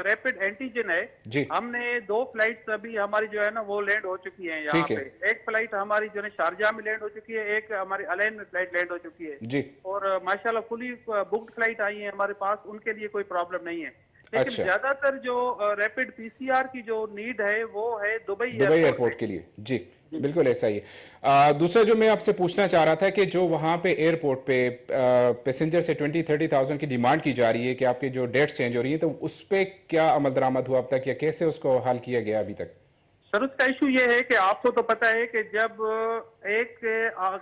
रैपिड एंटीजन है, जी। हमने 2 फ्लाइट्स अभी हमारी जो है ना वो लैंड हो चुकी हैं यहाँ ठीक है। पे। एक फ्लाइट हमारी जो है शारजाह में लैंड हो चुकी है, एक हमारी अलैन में फ्लाइट लैंड हो चुकी है जी और माशाल्लाह फुली बुक्ड फ्लाइट आई है हमारे पास, उनके लिए कोई प्रॉब्लम नहीं है। लेकिन अच्छा। ज्यादातर जो रैपिड पीसीआर की जो नीड है वो है दुबई एयरपोर्ट के लिए। जी बिल्कुल ऐसा ही है। दूसरा जो मैं आपसे पूछना चाह रहा था कि जो वहाँ पे एयरपोर्ट पे पैसेंजर से 20-30,000 की डिमांड की जा रही है कि आपके जो डेट्स चेंज हो रही है, तो उस पे क्या अमल दरामद हुआ अब तक या कैसे उसको हल किया गया अभी तक? सर उसका इशू ये है कि आपको तो पता है कि जब एक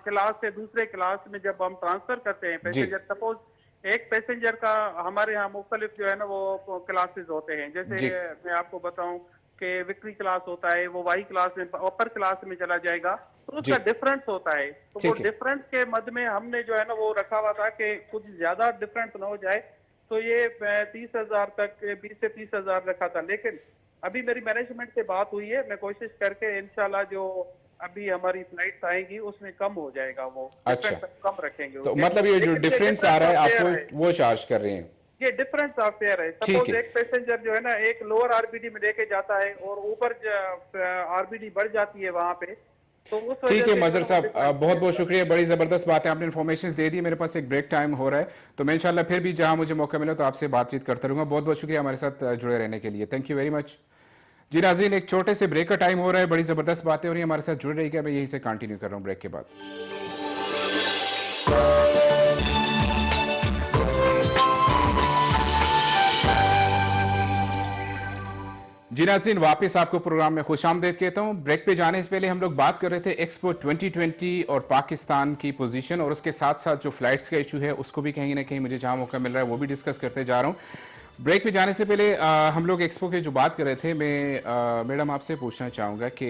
क्लास से दूसरे क्लास में जब हम ट्रांसफर करते हैं पैसेंजर, सपोज एक पैसेंजर का हमारे यहाँ मुख्तलिफ जो है ना वो क्लासेस होते हैं। जैसे मैं आपको बताऊं कि विक्ट्री क्लास होता है, वो वाई क्लास में, अपर क्लास में चला जाएगा, तो उसका डिफरेंस होता है। तो वो डिफरेंस के मद में हमने जो है ना वो रखा हुआ था कि कुछ ज्यादा डिफरेंस न हो जाए, तो ये 30,000 तक, 20 से 30,000 रखा था। लेकिन अभी मेरी मैनेजमेंट से बात हुई है, मैं कोशिश करके इंशाल्लाह जो अभी हमारी फ्लाइट्स आएंगी उसमें कम हो जाएगा वो। अच्छा। कम रखेंगे। तो मतलब ये जो डिफरेंस आ रहा है आप वो चार्ज कर रहे हैं? ये डिफरेंस ऑफ फेयर है। ठीक सपोज है। एक पैसेंजर जो है ना एक लोअर आरबीडी में लेके जाता है और ऊपर आरबीडी बढ़ जाती है वहां पे, तो उस वजह ठीक है से मजहर साहब, difference बहुत बहुत है। शुक्रिया, बड़ी ज़बरदस्त बात है, आपने इन्फॉर्मेशन दे दी। मेरे पास एक ब्रेक टाइम हो रहा है, तो मैं इंशाल्लाह फिर भी जहां मुझे मौका मिला तो आपसे बातचीत करता रहूंगा। बहुत बहुत शुक्रिया हमारे साथ जुड़े रहने के लिए, थैंक यू वेरी मच। जी नाज़रीन, एक छोटे से ब्रेक का टाइम हो रहा है, बड़ी ज़बरदस्त बातें हो रही है, हमारे साथ जुड़े रहिएगा। मैं यहीं से कंटिन्यू कर रहा हूँ ब्रेक के बाद। जी नाज़रीन, वापस आपको प्रोग्राम में खुशामदीद कहता हूँ। ब्रेक पे जाने से पहले हम लोग बात कर रहे थे एक्सपो 2020 और पाकिस्तान की पोजीशन, और उसके साथ साथ जो फ्लाइट्स का इशू है उसको भी कहीं ना कहीं मुझे जहाँ मौका मिल रहा है वो भी डिस्कस करते जा रहा हूँ। ब्रेक पे जाने से पहले हम लोग एक्सपो के जो बात कर रहे थे, मैं मैडम आपसे पूछना चाहूँगा कि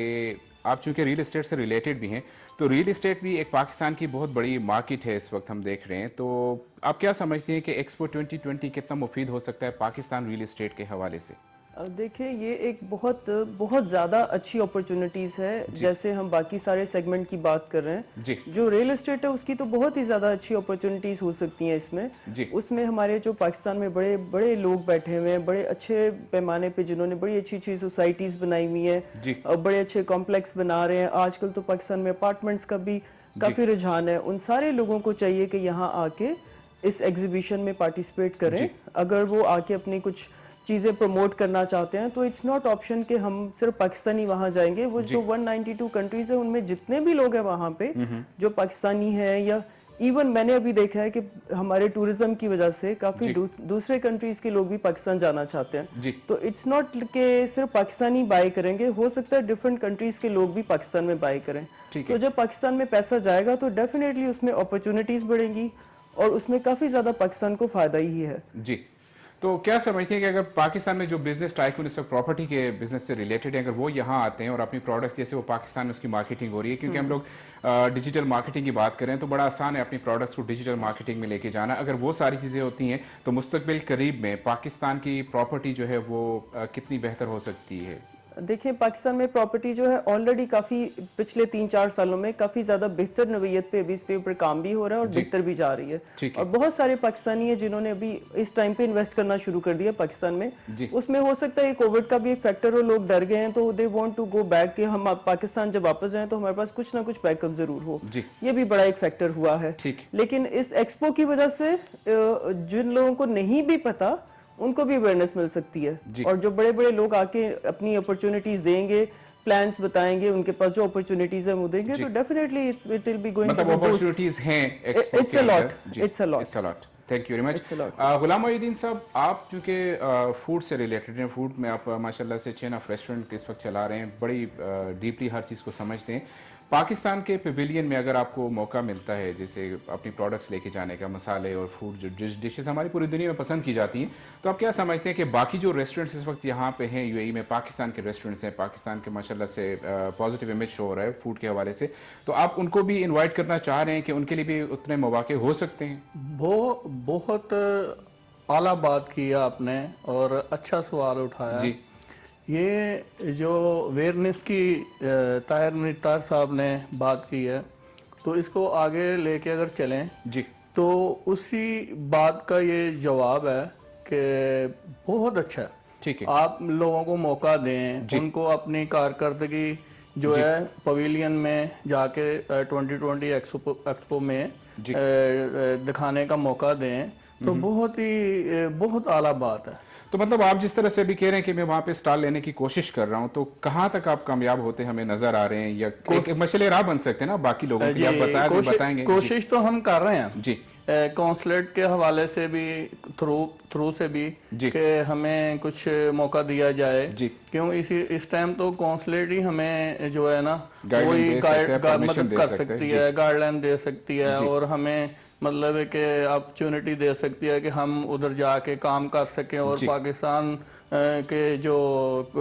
आप चूँकि रियल इस्टेट से रिलेटेड भी हैं, तो रियल इस्टेट भी एक पाकिस्तान की बहुत बड़ी मार्केट है इस वक्त हम देख रहे हैं, तो आप क्या समझते हैं कि एक्सपो 2020 कितना मुफीद हो सकता है पाकिस्तान रियल इस्टेट के हवाले से? देखिए, ये एक बहुत बहुत ज़्यादा अच्छी अपॉर्चुनिटीज़ है। जैसे हम बाकी सारे सेगमेंट की बात कर रहे हैं, जी। जो रियल एस्टेट है उसकी तो बहुत ही ज़्यादा अच्छी अपॉर्चुनिटीज़ हो सकती हैं इसमें। जी। उसमें हमारे जो पाकिस्तान में बड़े बड़े लोग बैठे हुए हैं, बड़े अच्छे पैमाने पे, जिन्होंने बड़ी अच्छी अच्छी सोसाइटीज़ बनाई हुई हैं जी। और बड़े अच्छे कॉम्प्लेक्स बना रहे हैं। आजकल तो पाकिस्तान में अपार्टमेंट्स का भी काफ़ी रुझान है। उन सारे लोगों को चाहिए कि यहाँ आके इस एग्जीबिशन में पार्टिसिपेट करें। अगर वो आके अपनी कुछ चीज़ें प्रमोट करना चाहते हैं तो इट्स नॉट ऑप्शन कि हम सिर्फ पाकिस्तानी वहाँ जाएंगे। वो जो 192 कंट्रीज है उनमें जितने भी लोग हैं वहाँ पे जो पाकिस्तानी हैं, या इवन मैंने अभी देखा है कि हमारे टूरिज्म की वजह से काफ़ी दूसरे कंट्रीज के लोग भी पाकिस्तान जाना चाहते हैं। तो इट्स नॉट कि सिर्फ पाकिस्तानी बाय करेंगे, हो सकता है डिफरेंट कंट्रीज के लोग भी पाकिस्तान में बाय करें। तो जब पाकिस्तान में पैसा जाएगा तो डेफिनेटली उसमें अपॉर्चुनिटीज बढ़ेंगी और उसमें काफ़ी ज़्यादा पाकिस्तान को फ़ायदा ही है। जी, तो क्या समझते हैं कि अगर पाकिस्तान में जो बिजनेस टाइकून इस वक्त प्रॉपर्टी के बिजनेस से रिलेटेड है, अगर वो यहाँ आते हैं और अपनी प्रोडक्ट्स जैसे वो पाकिस्तान में उसकी मार्केटिंग हो रही है, क्योंकि हम लोग डिजिटल मार्केटिंग की बात करें तो बड़ा आसान है अपनी प्रोडक्ट्स को डिजिटल मार्केटिंग में लेके जाना। अगर वो सारी चीज़ें होती हैं तो मुस्तकबिल करीब में पाकिस्तान की प्रॉपर्टी जो है वो कितनी बेहतर हो सकती है? देखिए, पाकिस्तान में प्रॉपर्टी जो है ऑलरेडी काफ़ी पिछले 3-4 सालों में काफ़ी ज़्यादा बेहतर नवीयत पे अभी इस पे ऊपर काम भी हो रहा है और बेहतर भी जा रही है। और बहुत सारे पाकिस्तानी है जिन्होंने अभी इस टाइम पे इन्वेस्ट करना शुरू कर दिया पाकिस्तान में। उसमें हो सकता है कोविड का भी एक फैक्टर हो, लोग डर गए हैं तो they want to go back कि हम पाकिस्तान जब वापस जाएं तो हमारे पास कुछ ना कुछ बैकअप जरूर हो। ये भी बड़ा एक फैक्टर हुआ है। लेकिन इस एक्सपो की वजह से जिन लोगों को नहीं भी पता उनको भी अवेयरनेस मिल सकती है। और जो बड़े बड़े लोग आके अपनी अपॉर्चुनिटीज देंगे, प्लान्स बताएंगे, उनके पास जो अपॉर्चुनिटीज है वो देंगे, तो definitely it will be going to, मतलब अपॉर्चुनिटीज हैं एक्सपो के अंदर। It's a lot. Thank you very much. Ghulam Mohiuddin sahab, आप चूंकि फूड से रिलेटेड हैं, फूड में आप माशाल्लाह से चेन ऑफ रेस्टोरेंट इस वक्त चला रहे हैं, बड़ी डीपली हर चीज़ को समझते हैं। पाकिस्तान के पवेलियन में अगर आपको मौका मिलता है जैसे अपनी प्रोडक्ट्स लेके जाने का, मसाले और फूड जो डिशेस हमारी पूरी दुनिया में पसंद की जाती हैं, तो आप क्या समझते हैं कि बाकी जो रेस्टोरेंट्स इस वक्त यहाँ पे हैं यूएई में, पाकिस्तान के रेस्टोरेंट्स हैं, पाकिस्तान के माशाल्लाह से पॉजिटिव इमेज शो हो रहा है फूड के हवाले से, तो आप उनको भी इन्वाइट करना चाह रहे हैं कि उनके लिए भी उतने मौके हो सकते हैं? वो बहुत आला बात की आपने और अच्छा सवाल उठाया जी। ये जो अवेयरनेस की ताहिर नितार साहब ने बात की है, तो इसको आगे लेके अगर चलें जी तो उसी बात का ये जवाब है कि बहुत अच्छा है। ठीक है, आप लोगों को मौका दें, उनको अपनी कारकर्दगी जो है पवेलियन में जाके 2020 एक्सपो में दिखाने का मौका दें, तो बहुत आला बात है। तो मतलब आप जिस तरह से भी कह रहे हैं कि मैं वहां पे स्टॉल लेने की कोशिश कर रहा हूं, तो कहां तक आप कामयाब होते हमें नजर आ रहे हैं, या एक मसले राह बन सकते हैं ना बाकी लोगों के लिए? बताएंगे। कोशिश तो हम कर रहे हैं जी, कॉन्सुलेट के हवाले से भी, थ्रू से भी कि हमें कुछ मौका दिया जाए जी। क्यों इस टाइम तो कॉन्सुलेट ही हमें जो है ना वही मदद कर सकती है, गाइडलाइन दे सकती है और हमें मतलब है कि अपॉर्चुनिटी दे सकती है कि हम उधर जाके काम कर सकें और पाकिस्तान के जो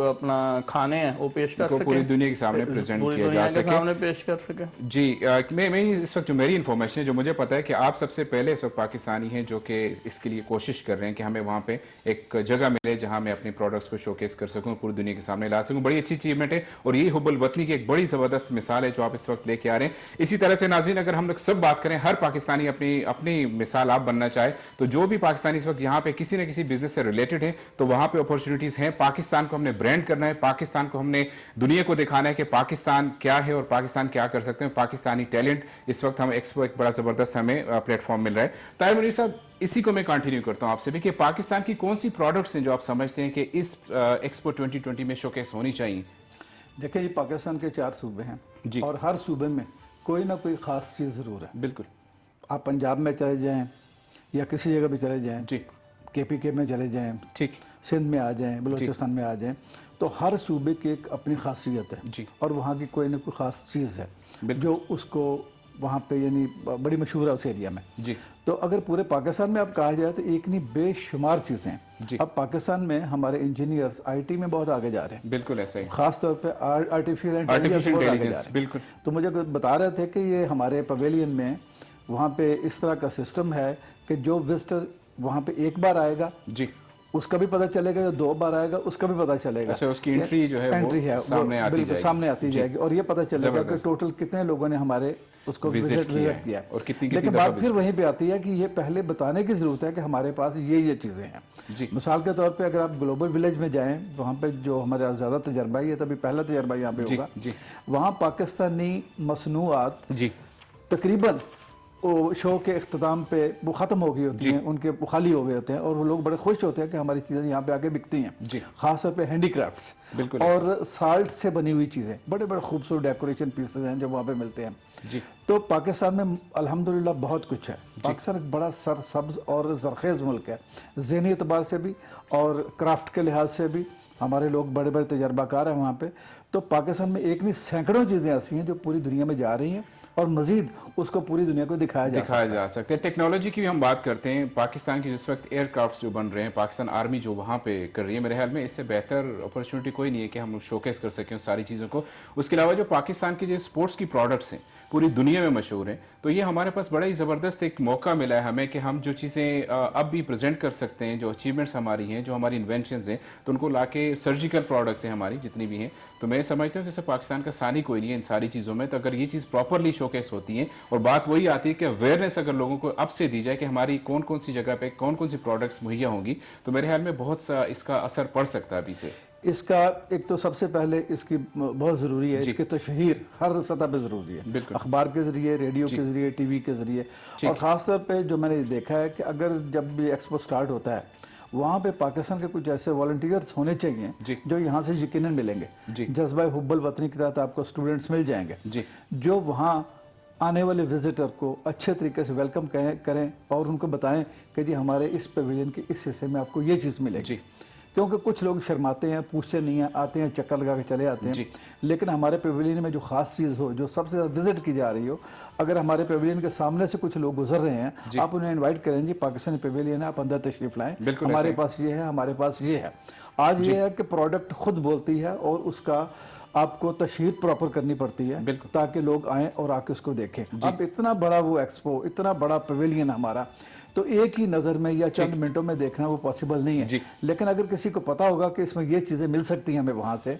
अपना खाने हैं वो पेश कर सके, पूरी दुनिया के सामने प्रेजेंट किया जा सके, सामने पेश कर सके। जी मैं इस वक्त जो मेरी इन्फॉर्मेशन है, जो मुझे पता है कि आप सबसे पहले इस वक्त पाकिस्तानी हैं जो कि इसके लिए कोशिश कर रहे हैं कि हमें वहाँ पे एक जगह मिले जहाँ मैं अपने प्रोडक्ट्स को शोकेस कर सकूँ, पूरी दुनिया के सामने ला सकूँ। बड़ी अच्छी अचीवमेंट है और यही हुब्बुल वतनी की एक बड़ी ज़बरदस्त मिसाल है जो आप इस वक्त लेके आ रहे हैं। इसी तरह से नाज़रीन, अगर हम लोग सब बात करें, हर पाकिस्तानी अपनी मिसाल आप बनना चाहे, तो जो भी पाकिस्तानी इस वक्त यहाँ पे किसी न किसी बिजनेस से रिलेटेड है तो वहाँ पे अपॉर्चुनिटीज़ हैं। पाकिस्तान को हमने ब्रांड करना है, पाकिस्तान को हमने दुनिया को दिखाना है कि पाकिस्तान क्या है और पाकिस्तान क्या कर सकते हैं। पाकिस्तानी टैलेंट इस वक्त हम एक्सपो एक बड़ा ज़बरदस्त हमें प्लेटफॉर्म मिल रहा है। ताहिर मुनीर साहब, इसी को मैं कंटिन्यू करता हूँ आपसे भी कि पाकिस्तान की कौन सी प्रोडक्ट्स हैं जो आप समझते हैं कि इस एक्सपो 2020 में शोकेस होनी चाहिए? देखिए, ये पाकिस्तान के 4 सूबे हैं जी। और हर सूबे में कोई ना कोई ख़ास चीज़ ज़रूर है। बिल्कुल। आप पंजाब में चले जाएं या किसी जगह भी चले जाएं, जी। KPK में चले जाएं, ठीक, सिंध में आ जाएं, बलूचिस्तान में आ जाएं, तो हर सूबे की एक अपनी खासियत है जी। और वहाँ की कोई ना कोई ख़ास चीज़ है जो उसको वहाँ पे यानी बड़ी मशहूर है उस एरिया में। जी। तो अगर पूरे पाकिस्तान में आप कहा जाए तो एक नहीं बेशुमार चीज़ें हैं। अब पाकिस्तान में हमारे इंजीनियर्स IT में बहुत आगे जा रहे हैं। बिल्कुल ऐसा ही, खास तौर पे आर्टिफिशियल इंटेलिजेंस। बिल्कुल। तो मुझे बता रहे थे कि ये हमारे पवेलियन में वहाँ पे इस तरह का सिस्टम है कि जो विजिटर वहाँ पे एक बार आएगा जी, उसका भी पता चलेगा, जो 2 बार आएगा उसका भी पता चलेगा। अच्छा, उसकी एंट्री जो है एंट्री है सामने आती जाएगी और ये पता चलेगा कि टोटल कितने लोगों ने हमारे उसको विजिट किया और कितनी लेकिन बात फिर वहीं पे आती है कि ये पहले बताने की जरूरत है कि हमारे पास ये चीज़ें हैं। मिसाल के तौर पे अगर आप ग्लोबल विलेज में जाएं, वहाँ पे जो हमारा ज़्यादा तजर्बा है, तभी पहला तजर्बा यहाँ पे होगा, वहाँ पाकिस्तानी मसनूआत तकरीबन वो शो के अख्ताम पे वो ख़त्म हो गई होती हैं, उनके खाली हो गए होते हैं और वो लोग बड़े खुश होते हैं कि हमारी चीज़ें यहाँ पे आके बिकती हैं। ख़ास तौर पे हैंडीक्राफ्ट्स और साल्ट से बनी हुई चीज़ें, बड़े बड़े खूबसूरत डेकोरेशन पीसेज हैं जो वहाँ पे मिलते हैं। तो पाकिस्तान में अल्हम्दुलिल्लाह बहुत कुछ है। पाकिस्तान एक बड़ा सरसब्ज और ज़रखेज़ मुल्क है, ज़हनी एतबार से भी और क्राफ्ट के लिहाज से भी हमारे लोग बड़े बड़े तजर्बाकार हैं वहाँ पे। तो पाकिस्तान में एक नहीं सैकड़ों चीज़ें ऐसी हैं जो पूरी दुनिया में जा रही हैं और मजीद उसको पूरी दुनिया को दिखाया जा सकता है। टेक्नोलॉजी की भी हम बात करते हैं, पाकिस्तान की जिस वक्त एयरक्राफ्ट जो बन रहे हैं, पाकिस्तान आर्मी जो वहाँ पे कर रही है, मेरे ख्याल में इससे बेहतर अपॉर्चुनिटी कोई नहीं है कि हम शोकेस कर सकें उस सारी चीज़ों को। उसके अलावा जो पाकिस्तान की जो स्पोर्ट्स की प्रोडक्ट्स हैं पूरी दुनिया में मशहूर हैं, तो ये हमारे पास बड़ा ही ज़बरदस्त एक मौका मिला है हमें कि हम जो चीज़ें अब भी प्रेजेंट कर सकते हैं, जो अचीवमेंट्स हमारी हैं, जो हमारी इन्वेंशंस हैं, तो उनको लाके सर्जिकल प्रोडक्ट्स हैं हमारी जितनी भी हैं, तो मैं समझता हूँ कि जैसे पाकिस्तान का सानी कोई नहीं है इन सारी चीज़ों में। तो अगर ये चीज़ प्रॉपरली शोकेस होती है और बात वही आती है कि अवेयरनेस अगर लोगों को अब से दी जाए कि हमारी कौन कौन सी जगह पे कौन कौन सी प्रोडक्ट्स मुहैया होंगी, तो मेरे ख्याल में बहुत सा इसका असर पड़ सकता है अभी से। इसका एक तो सबसे पहले इसकी बहुत ज़रूरी है, इसकी तशहीर हर सतह पे ज़रूरी है, अखबार के ज़रिए, रेडियो के ज़रिए, TV के ज़रिए। और ख़ास तौर पे जो मैंने देखा है कि अगर जब भी एक्सपो स्टार्ट होता है वहाँ पे पाकिस्तान के कुछ ऐसे वॉलंटियर्स होने चाहिए जो यहाँ से यकीनन मिलेंगे। जज्बा हुब्बुल वतनी के तहत आपको स्टूडेंट्स मिल जाएंगे जो वहाँ आने वाले विजिटर को अच्छे तरीके से वेलकम करें और उनको बताएं कि जी हमारे इस पवेलियन के इस हिस्से में आपको ये चीज़ मिलेगी। क्योंकि कुछ लोग शर्माते हैं, पूछते नहीं हैं, आते हैं, चक्कर लगा के चले आते हैं। लेकिन हमारे पवेलियन में जो ख़ास चीज़ हो, जो सबसे ज़्यादा विजिट की जा रही हो, अगर हमारे पवेलियन के सामने से कुछ लोग गुजर रहे हैं, आप उन्हें इनवाइट करें, जी पाकिस्तानी पवेलियन है, आप अंदर तशरीफ़ लाएँ, हमारे पास ये है, हमारे पास ये है। आज ये है कि प्रोडक्ट खुद बोलती है और उसका आपको तशहीर प्रॉपर करनी पड़ती है ताकि लोग आएँ और आके उसको देखें। अब इतना बड़ा वो एक्सपो, इतना बड़ा पवेलियन हमारा, तो एक ही नज़र में या चंद मिनटों में देखना वो पॉसिबल नहीं है। लेकिन अगर किसी को पता होगा कि इसमें ये चीज़ें मिल सकती हैं हमें वहाँ से,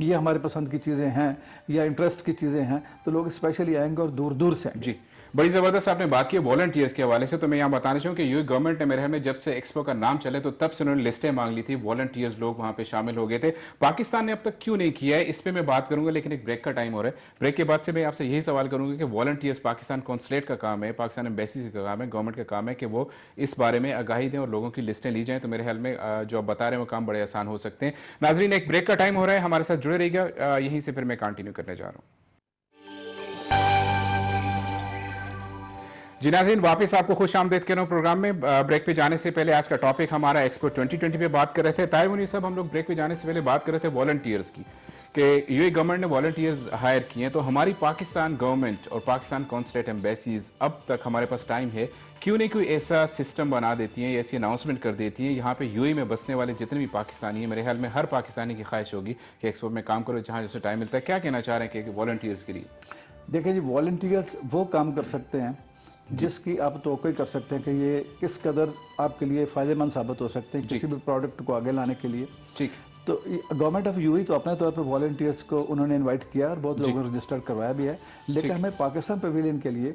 ये हमारे पसंद की चीज़ें हैं या इंटरेस्ट की चीज़ें हैं, तो लोग स्पेशली आएंगे और दूर दूर से आएंगे। बड़ी ज़बरदस्त आपने बात की वॉलंटियर्स के हवाले से, तो मैं यहाँ बताना चाहूँ कि यूएई गवर्नमेंट ने मेरे ख्याल में जब से एक्सपो का नाम चले तो तब से उन्होंने लिस्टें मांग ली थी, वॉलंटियर्स लोग वहाँ पे शामिल हो गए थे। पाकिस्तान ने अब तक क्यों नहीं किया है, इस पर मैं बात करूँगा, लेकिन एक ब्रेक का टाइम हो रहा है। ब्रेक के बाद से मैं आपसे यही सवाल करूँगा कि वॉलंटियर्स पाकिस्तान कौंसलेट का काम है, पाकिस्तान एम्बेसी का काम है, गवर्नमेंट का काम है कि वो इस बारे में आगाही दें और लोगों की लिस्टें ली जाएँ, तो मेरे ख्याल में जो आप बता रहे हैं वो काम बड़े आसान हो सकते हैं। नाजरीन, एक ब्रेक का टाइम हो रहा है, हमारे साथ जुड़े रहिएगा, यहीं से फिर मैं कंटिन्यू करने जा रहा हूँ। जी नाज़रीन, वापस आपको खुश आमदीद कह रहा हूँ प्रोग्राम में। ब्रेक पे जाने से पहले आज का टॉपिक हमारा एक्सपो 2020 पे बात कर रहे थे। ताहिर मुनीर साहब, हम लोग ब्रेक पे जाने से पहले बात कर रहे थे वॉलंटियर्स की कि यूएई गवर्नमेंट ने वॉलंटियर्स हायर किए हैं, तो हमारी पाकिस्तान गवर्नमेंट और पाकिस्तान कॉन्सुलेट एम्बेसीज अब तक हमारे पास टाइम है, क्यों नहीं कोई ऐसा सिस्टम बना देती हैं, ऐसी अनाउंसमेंट कर देती हैं यहाँ पे यूएई में बसने वाले जितने भी पाकिस्तानी हैं, मेरे ख्याल में हर पाकिस्तानी की ख्वाहिश होगी कि एक्सपो में काम करो जहाँ जैसे टाइम मिलता है। क्या कहना चाह रहे हैं कि वॉलंटियर्स के लिए? देखिए जी, वॉलंटियर्स वो काम कर सकते हैं जिसकी आप तवक्को कर सकते हैं कि ये किस कदर आपके लिए फ़ायदेमंद साबित हो सकते हैं किसी भी प्रोडक्ट को आगे लाने के लिए। ठीक। तो गवर्नमेंट ऑफ यूएई तो अपने तौर पे वॉलंटियर्स को उन्होंने इनवाइट किया और बहुत लोगों ने रजिस्टर करवाया भी है, लेकिन हमें पाकिस्तान पवेलियन के लिए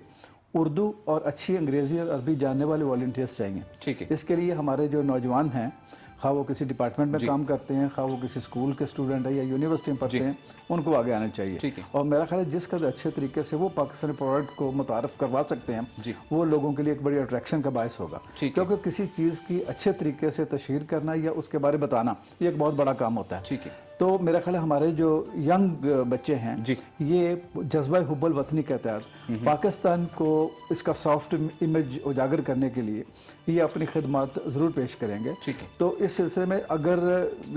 उर्दू और अच्छी अंग्रेज़ी और अरबी जानने वाले वॉलंटियर्स चाहिए। ठीक है। इसके लिए हमारे जो नौजवान हैं, खा वो किसी डिपार्टमेंट में काम करते हैं, खा वो किसी स्कूल के स्टूडेंट है या यूनिवर्सिटी में पढ़ते हैं, उनको आगे आना चाहिए। ठीक है। और मेरा ख्याल है जिस कदर अच्छे तरीके से वो पाकिस्तानी प्रोडक्ट को मुतारफ़ करवा सकते हैं, वो लोगों के लिए एक बड़ी अट्रैक्शन का बायस होगा। क्योंकि किसी चीज़ की अच्छे तरीके से तशहीर करना या उसके बारे में बताना ये एक बहुत बड़ा काम होता है। ठीक है। तो मेरा ख्याल है हमारे जो यंग बच्चे हैं ये जज्बा हुब्बुल वतनी के तहत पाकिस्तान को इसका सॉफ्ट इमेज उजागर करने के लिए ये अपनी खिदमत ज़रूर पेश करेंगे। तो इस सिलसिले में अगर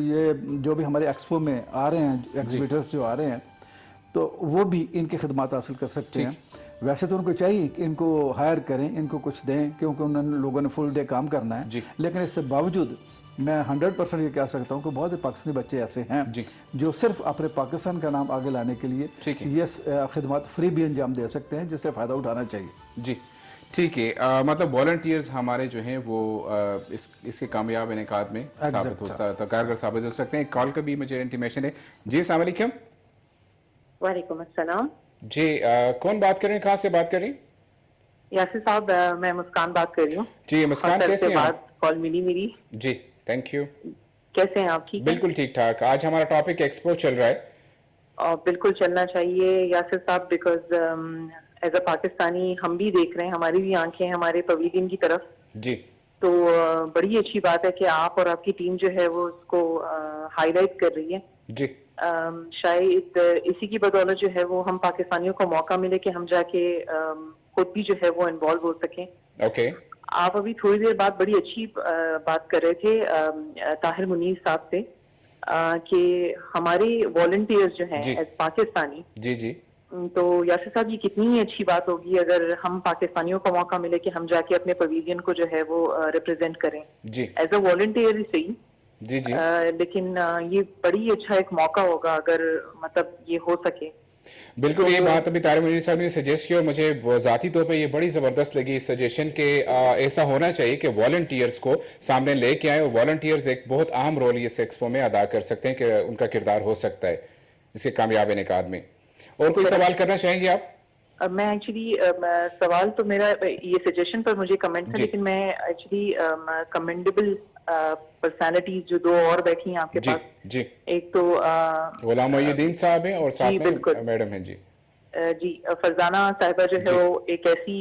ये जो भी हमारे एक्सपो में आ रहे हैं, एग्जिबिटर्स जो आ रहे हैं, तो वो भी इनकी खिदमत हासिल कर सकते हैं। वैसे तो उनको चाहिए कि इनको हायर करें, इनको कुछ दें, क्योंकि उन्होंने लोगों ने फुल डे काम करना है, लेकिन इससे बावजूद मैं 100% ये कह सकता हूँ कि बहुत से पाकिस्तानी बच्चे ऐसे हैं जो सिर्फ अपने पाकिस्तान का नाम आगे लाने के लिए ये खिदमत फ्री भी अंजाम दे सकते हैं, जिससे फ़ायदा उठाना चाहिए। जी ठीक है। मतलब वॉलंटियर्स हमारे जो हैं वो इसके कामयाब इनेकाद में कारगर साबित हो सकते हैं। कॉल का भी मुझे इंटीमेशन है। जी अस्सलाम वालेकुम। वालेकुम अस्सलाम। जी कौन बात कर रहे हैं, कहाँ से बात कर रही हैं? यासिर साहब, मैं मुस्कान बात कर रही हूँ। जी मुस्कान, कैसे हैं आप? कॉल मिली मेरी। जी थैंक यू। कैसे हैं आप? ठीक? बिल्कुल ठीक ठाक। आज हमारा टॉपिक एक्सपो चल रहा है और बिल्कुल चलना चाहिए यासिर साहब, बिकॉज एज अ पाकिस्तानी हम भी देख रहे हैं, हमारी भी आंखें हमारे पवेलियन की तरफ। जी। तो बड़ी अच्छी बात है कि आप और आपकी टीम जो है वो उसको हाईलाइट कर रही है। जी। शायद इसी की बदौलत जो है वो हम पाकिस्तानियों को मौका मिले कि हम जाके खुद भी जो है वो इन्वॉल्व हो सकें। ओके। आप अभी थोड़ी देर बाद बड़ी अच्छी बात कर रहे थे ताहिर मुनीर साहब से कि हमारे वॉलंटियर्स जो हैं एज पाकिस्तानी। जी जी। तो यासिर साहब, ये कितनी कितनी बात होगी अगर हम पाकिस्तानियों को मौका मिले कि हम जाके अपने पवेलियन को जो है वो रिप्रेजेंट करें एज अ वॉलंटियर ही सही। जी जी। लेकिन ये बड़ी अच्छा एक मौका होगा अगर मतलब ये हो सके। बिल्कुल, ये बात अभी तारिक मुनीर साहब ने सजेस्ट की और मुझे ज़ाती तौर पे ये बड़ी ज़बरदस्त लगी इस सजेशन के। ऐसा होना चाहिए कि वॉलंटियर्स को सामने लेके आए और वॉलंटियर्स एक बहुत अहम रोल इस एक्सपो में अदा कर सकते हैं कि उनका किरदार हो सकता है इसके कामयाब इनेकाद में। और कोई सवाल करना चाहेंगे आप? मैं एक्चुअली सवाल तो मेरा ये सजेशन पर मुझे कमेंट है, लेकिन मैं एक्चुअली कमेंडेबल पर्सनालिटीज जो दो और बैठी हैं आपके पास। जी। एक तो गुलाम मोइनुद्दीन साहब हैं और साथ में मैडम हैं। जी जी। फरजाना साहिबा जो है वो एक ऐसी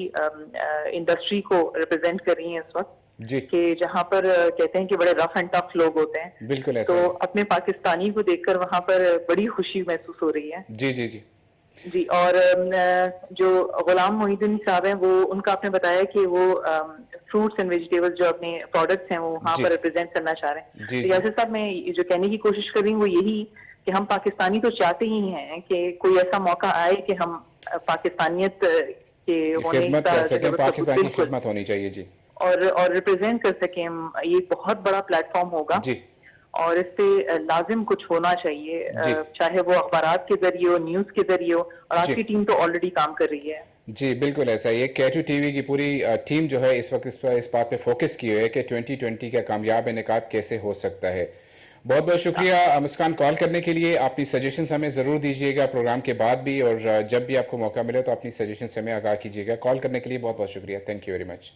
इंडस्ट्री को रिप्रेजेंट कर रही हैं इस वक्त जी कि जहाँ पर कहते हैं कि बड़े रफ एंड टफ लोग होते हैं। बिल्कुल ऐसा। तो अपने पाकिस्तानी को देखकर वहाँ पर बड़ी खुशी महसूस हो रही है। जी जी जी जी। और जो गुलाम मोइनुद्दीन साहब हैं वो उनका आपने बताया कि वो फ्रूट्स एंड वेजिटेबल्स जो अपने प्रोडक्ट्स हैं वो वहाँ पर रिप्रेजेंट करना चाह रहे हैं। तो यासिर साहब, मैं जो कहने की कोशिश कर रही हूँ वो यही कि हम पाकिस्तानी तो चाहते ही हैं कि कोई ऐसा मौका आए कि हम पाकिस्तानियत के खिदमत कर सकें, पाकिस्तान की खिदमत होनी चाहिए। जी। और रिप्रेजेंट कर सकें। ये बहुत बड़ा प्लेटफॉर्म होगा जी। और इस पे लाजिम कुछ होना चाहिए, चाहे वो अखबारात के जरिए हो, न्यूज के जरिए हो, और आपकी टीम तो ऑलरेडी काम कर रही है। जी बिल्कुल ऐसा ही है। K2 टीवी की पूरी टीम जो है इस वक्त इस बात पे फोकस की हुई है कि 2020 का कामयाब इनेकाद कैसे हो सकता है। बहुत बहुत शुक्रिया मुस्कान कॉल करने के लिए। अपनी सजेशंस हमें ज़रूर दीजिएगा प्रोग्राम के बाद भी, और जब भी आपको मौका मिले तो अपनी सजेशंस हमें आगाह कीजिएगा। कॉल करने के लिए बहुत बहुत शुक्रिया। Thank you very much.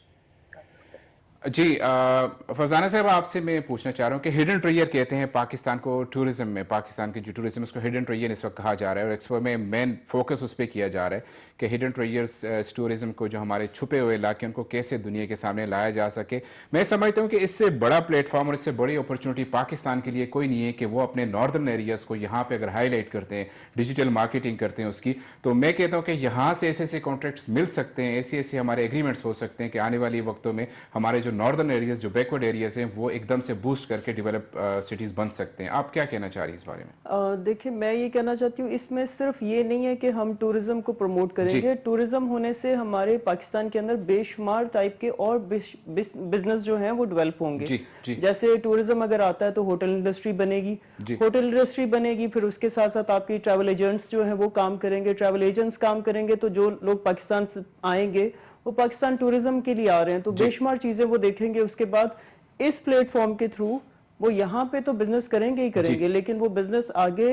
जी फरजाना साहब, आपसे मैं पूछना चाह रहा हूँ कि हिडन ट्रेयर कहते हैं पाकिस्तान को टूरिज्म में, पाकिस्तान की जो टूरिज्म उसको हिडन ट्रेयर इस वक्त कहा जा रहा है, और एक्सपो में मेन फोकस उस पर किया जा रहा है कि हिडन ट्रेयर्स इस टूरिज्म को, जो हमारे छुपे हुए इलाके, उनको कैसे दुनिया के सामने लाया जा सके। मैं समझता हूँ कि इससे बड़ा प्लेटफॉर्म और इससे बड़ी अपॉर्चुनिटी पाकिस्तान के लिए कोई नहीं है कि वो अपने नॉर्दर्न एरियाज़ को यहाँ पर अगर हाईलाइट करते हैं, डिजिटल मार्केटिंग करते हैं उसकी, तो मैं कहता हूँ कि यहाँ से ऐसे ऐसे कॉन्ट्रैक्ट्स मिल सकते हैं, ऐसे ऐसे हमारे एग्रीमेंट्स हो सकते हैं कि आने वाले वक्तों में हमारे जो नॉर्दर्न एरियाज, जो बैकवर्ड एरियाज हैं, वो एकदम से बूस्ट करके डेवलप सिटीज़ बन सकते हैं? आप क्या कहना चाह रही हैं इस बारे में? देखिए, मैं ये कहना चाहती हूँ, इसमें सिर्फ ये नहीं है कि हम टूरिज्म को प्रमोट करेंगे। टूरिज्म होने से हमारे पाकिस्तान के अंदर बेशुमार टाइप के और बिजनेस जो हैं वो डेवलप होंगे। जैसे टूरिज्म अगर आता है तो होटल इंडस्ट्री बनेगी, होटल इंडस्ट्री बनेगी, फिर उसके साथ साथ आपकी ट्रैवल एजेंट्स जो हैं वो काम करेंगे, ट्रैवल एजेंट्स काम करेंगे, तो जो लोग पाकिस्तान से आएंगे वो पाकिस्तान टूरिज्म के लिए आ रहे हैं, तो बेशुमार चीजें वो देखेंगे। उसके बाद इस प्लेटफॉर्म के थ्रू वो यहाँ पे तो बिजनेस करेंगे ही करेंगे, लेकिन वो बिजनेस आगे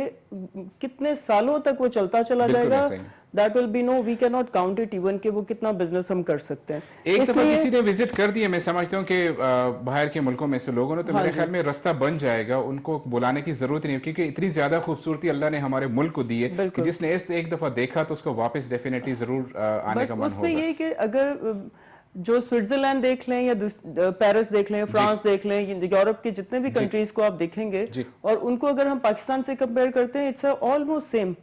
कितने सालों तक वो चलता चला जाएगा, that will be no, we can not count it even कि वो कितना बिजनेस हम कर सकते हैं। एक दफा किसी ने विजिट कर दिया, मैं समझता हूँ कि बाहर के मुल्कों में से लोगों ने, तो मेरे ख्याल में रास्ता बन जाएगा, उनको बुलाने की जरूरत नहीं है, क्योंकि इतनी ज्यादा खूबसूरती अल्लाह ने हमारे मुल्क को दी है कि जिसने एक दफा देखा तो उसको वापस डेफिनेटली जरूर आने का मन होगा। उसमें ये कि अगर जो स्विट्जरलैंड देख लें या पेरिस देख लें, फ्रांस देख लें, यूरोप के जितने भी कंट्रीज को आप देखेंगे और उनको अगर हम पाकिस्तान से कंपेयर करते हैं, it's almost same.